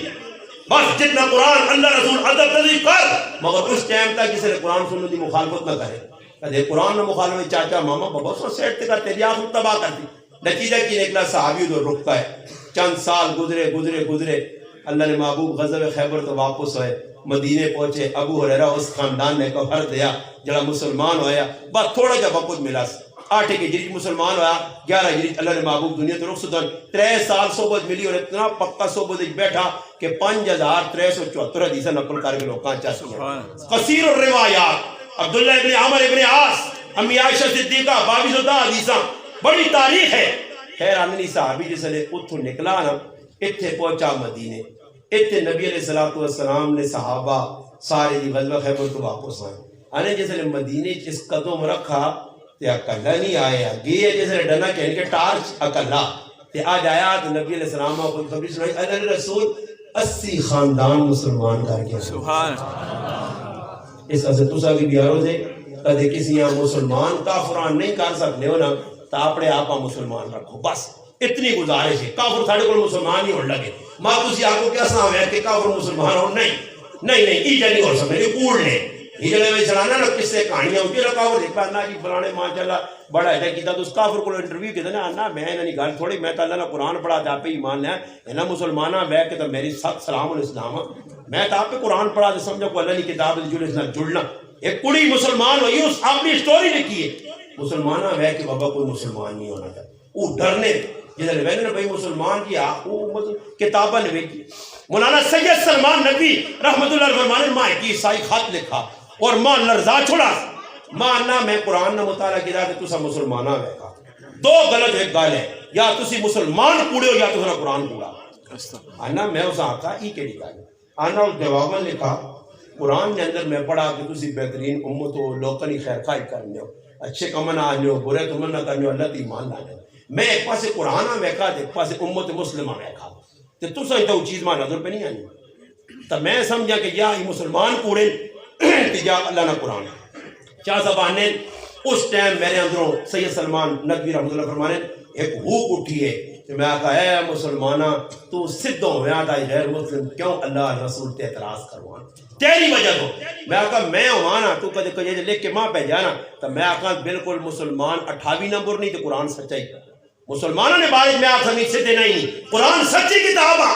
B: بس جتنا قرآن اللہ رسول ادب تذیب کر مگر اس ٹائم تک کسی نے قرآن سننے کی مخالفت نہ کرے کہتے قرآن نے مخالفت چاچا ماما بابا سو سیٹ کر تیری آخر تباہ کرتی نتیجہ کی نکلا صحابی تو رکتا ہے چند سال گزرے اللہ نے محبوب غزوہ خیبر تو واپس ہوئے مدینے پہنچے ابو ہریرہ اس خاندان نے کفر دیا جڑا مسلمان ہویا بس تھوڑا جا وقت ملا 8 ہجری مسلمان ہویا 11 ہجری اللہ نے محبوب دنیا تو رخصت ہوئے 3 سال صحبت ملی اور اتنا پکا صحبت بیٹھا کہ 5374 حدیثہ نقل کر کے لوگاں چاہتے ہیں قصیر الروایات عبداللہ ابن عمر ابن عاص امی عائشہ صدیقہ 22 حدیثہ بڑی تاریخ ہے خیر آمنی صحابی جس نے اتھو نکلا نا اتھے پہنچا مدینے اتنے نبی علیہ السلام نے صحابہ سارے دی غزوہ خیبر تو واپس آئے آنے جیسے مدینے جس قدم رکھا تے اکلا نہیں آیا گئے جیسے ڈنا کہنے کے ٹارچ اکلا تے آج آیا تو نبی علیہ السلام کو خبری سنائی اللہ رسول 80 خاندان مسلمان کر کے سبحان اس سے تسا بھی بیارو دے کدے کسی یہاں مسلمان کافران نہیں کر سکنے ہو نا تو اپنے آپ مسلمان رکھو بس اتنی گزارش ہے کافر ساڑھے کو مسلمان ہی ہونے لگے ماں تسی آپ کو کیا سنا ہے کہ کافر مسلمان ہو نہیں ایجا نہیں ہو سکتے یہ کوڑ لے یہ جلے میں چلانا نا کس سے کہانیاں ہوتی ہے کافر دیکھ پہ انہا جی فلانے ماشاءاللہ بڑا ہے کیتا تو اس کافر کو انٹرویو کیتا نا انہا میں انہا نہیں گال تھوڑی میں تا اللہ نے قرآن پڑھا تھا آپ پہ ایمان لیا انہا مسلمانہ بے کہ تو میری سخت سلام الاسلام میں تا آپ پہ قرآن پڑھا تھا سمجھا کو اللہ نے کتاب جڑنا ایک کڑی مسلمان ہوئی اس اپنی سٹوری لکھی ہے مسلمانہ ہے کہ بابا کوئی مسلمان نہیں ہونا تھا وہ ڈرنے جیسے ویلے نے بھائی مسلمان کی کتابہ نے بیٹی مولانا سید سلمان نبی رحمت اللہ فرمانے ماں کی عیسائی خط لکھا اور ماں لرزا چھوڑا ماں نہ میں قرآن نہ مطالعہ کیا کہ تسا مسلمانہ بیٹھا دو غلط ایک گال ہے یا تسی مسلمان کوڑے ہو یا تسا قرآن کوڑا آنا میں اسا آتا ہی کیڑی گال آنا اس جواباً لکھا قرآن کے اندر میں پڑھا کہ تسی بہترین امت ہو لوکلی خیر خواہ کرنے ہو اچھے کمن آنے ہو برے تمن نہ کرنے ہو اللہ تی ایمان لانے ہو میں ایک پاسے قرآن ویکھا ایک پاسے امت مسلمہ ویکھا تو تسا ہی تو چیز ماں نظر پہ نہیں آنی تو میں سمجھا کہ یا ہی مسلمان کوڑے تجا اللہ نہ قرآن چاہ زبان نے اس ٹائم میرے اندروں سید سلمان نبی رحمت اللہ فرمانے ایک ہوک اٹھی ہے کہ میں کہا اے مسلمانہ تو صدوں میں آتا ہے غیر مسلم کیوں اللہ رسول تے اعتراض کروان تیری وجہ تو میں کہا میں ہوانا تو کدے کجے لکھ کے ماں پہ جانا تو میں کہا بالکل مسلمان 28 نمبر نہیں تو قرآن سچائی مسلمانوں نے بارش میں آپ سمیت سے دینا ہی نہیں قرآن سچی کتابہ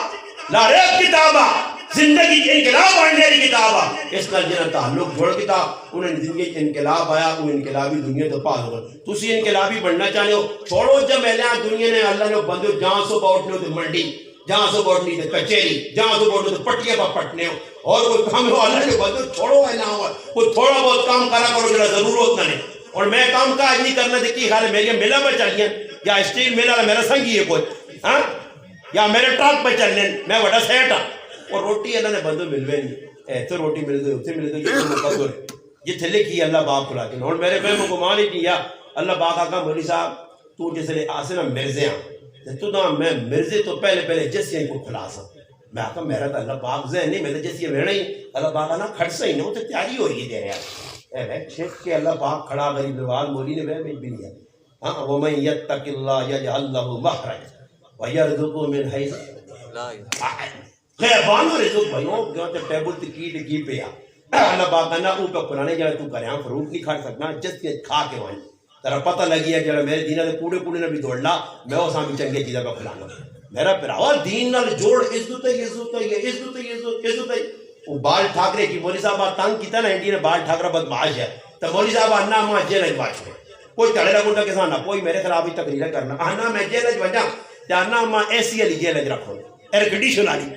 B: لا ریب کتابہ زندگی انقلاب آنے کی کتاب ہے اس کا جنہ تعلق جوڑ کتاب انہیں زندگی انقلاب آیا وہ انقلابی دنیا تو پاس ہوگا تسی انقلابی بڑھنا چاہنے ہو چھوڑو جب میلے آن دنیا نے اللہ نے بندے جہاں سو باؤٹنے ہو تو منڈی جہاں سو باؤٹنی تو کچھری جہاں سو باؤٹنے تو پٹیاں پا پٹنے ہو اور کوئی کام ہو اللہ نے بندے چھوڑو ہے نہ ہوا کوئی تھوڑا بہت کام کرا کرو جنہ ضرورت نہ نہیں اور میں کام کاج نہیں کرنا تھے کی خیال ہے میری میلہ پر چلیے یا اسٹیل میلہ میرا سنگی ہے کوئی ہاں یا میرے ٹرک پر چلنے میں بڑا سیٹ ہاں اور روٹی اللہ نے بندوں ملوے نہیں ایسے روٹی مل گئی اتنے مل گئی یہ مقدر یہ تھلے کی اللہ باپ کھلا کے اور میرے بہن کو مان ہی کیا اللہ باپ آقا مولی صاحب تو جیسے آسے نا مرزے ہیں تو نا میں مرزے تو پہلے جیسے کو کھلا سا میں آقا میرا تو اللہ باپ ذہن نہیں میں تو جیسے ویڑا ہی اللہ باپ نا کھڑ سا ہی نہیں وہ تو تیاری ہو رہی ہے دے رہا اے بھائی چھٹ کے اللہ باپ کھڑا غریب نواز مولی نے بہن بھی لیا ہاں وَمَن يَتَّقِ اللَّهَ يَجْعَلْ لَهُ مَخْرَجًا وَيَرْزُقْهُ مِنْ حَيْثُ خیبانو رزق بھائیوں کیوں تے ٹیبل ٹکی پیا اللہ باقا نا اوپر قرآن جڑا تو کرے ہاں فروٹ نہیں کھا سکنا جس کے کھا کے وائیں ترہ پتہ لگی ہے جڑا میرے دینہ دے کوڑے نے بھی دوڑلا میں وہ سامی چنگے چیزیں پہ کھلانا میرا پراوا دین نال جوڑ عزت ہے وہ بال ٹھاکرے کی مولی صاحب تنگ کیتا نا انڈیا نے بال ٹھاکرہ بدمعاش ہے تو مولی صاحب انا ماں جیل اج باچ میں کوئی چڑھے لگوں گا کسانا کوئی میرے خلاف ہی تقریر کرنا انا میں جیل اج بجا تے انا ماں ایسی علی جیل اج رکھو ایئر کنڈیشن والی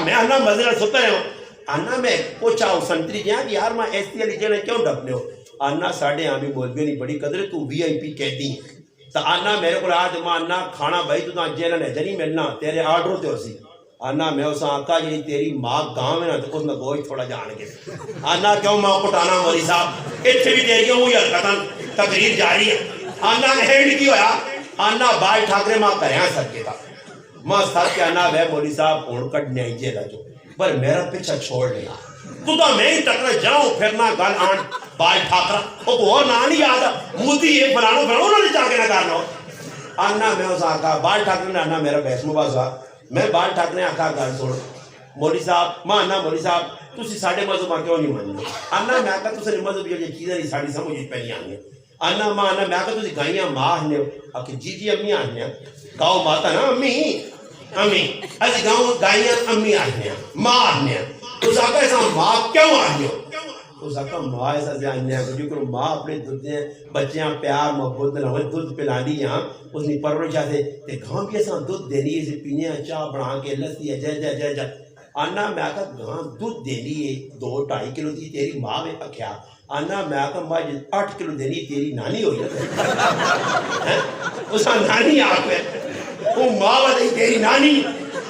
B: میں آنا مزرہ ستا رہے ہوں آنا میں پوچھا ہوں سنتری جہاں کہ یار ماں ایسی علی جیلیں کیوں ڈھپنے ہو آنا ساڑھے ہاں بھی بول بھی نہیں بڑی قدر تو وی آئی پی کہتی ہیں تو آنا میرے کو آج ماں آنا کھانا بھائی تو جیلیں ہے جنی ملنا تیرے آرڈر ہوتے ہو سی آنا میں اسا آقا جی تیری ماں گاؤں میں نا تو اس میں گوشت تھوڑا جان گے آنا کیوں ماں کٹانا مولی صاحب اتھے بھی تیری ہوں یا قتل تقریر جاری ہے آنا ہینڈ کی ہویا آنا بال ٹھاکرے ماں کرے ہاں سر کے تھا ماں ساتھ کے آنا ہے مولی صاحب اون کٹ نہیں جیلا جو پر میرا پیچھا چھوڑ لینا تو دا میں ہی ٹکرا جاؤں پھرنا گل آن بال ٹھاکرا وہ کو نا نہیں آدھا موتی یہ بلانو انہوں نے چاہ کے نہ کرنا ہو آنا میں اس آقا بال ٹھاکرے نے آنا میرا بحث مبازا میں بال ٹھاکرے آقا گل سوڑ مولی صاحب ماں آنا مولی صاحب تسی ساڑھے مذہب کیوں نہیں ماننے آنا میں آقا تسی مذہب یہ چیزیں نہیں ساڑھی سمجھ پہنی آنے آنا ماں آنا میں آقا تسی گائیاں ماں آنے آکے جی امی آنے گاؤں ماتا نا امی از گاؤں گائیاں امی آنے ماں آنے اس آقا ایسا ماں کیوں آنے اس آقا ماں ایسا جاننے جو کہ ماں اپنے دودھیں بچیاں پیار محبت نہ دودھ پلانی یہاں اس نے پرورش آتے تے گاؤں بھی ایسا دودھ دینی ہے پینے چاہ بڑھا کے لسی ہے جے آنا میں آقا گاؤں دودھ دینی ہے 2-2.5 کلو دی تیری ماں میں اکھیا آنا میں آقا ماں 8 کلو دینی تیری نانی ہوئی ہے اس کا نانی آپ ہے وہ ماں بتائی تیری نانی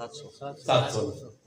B: 700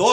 B: 2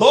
B: 2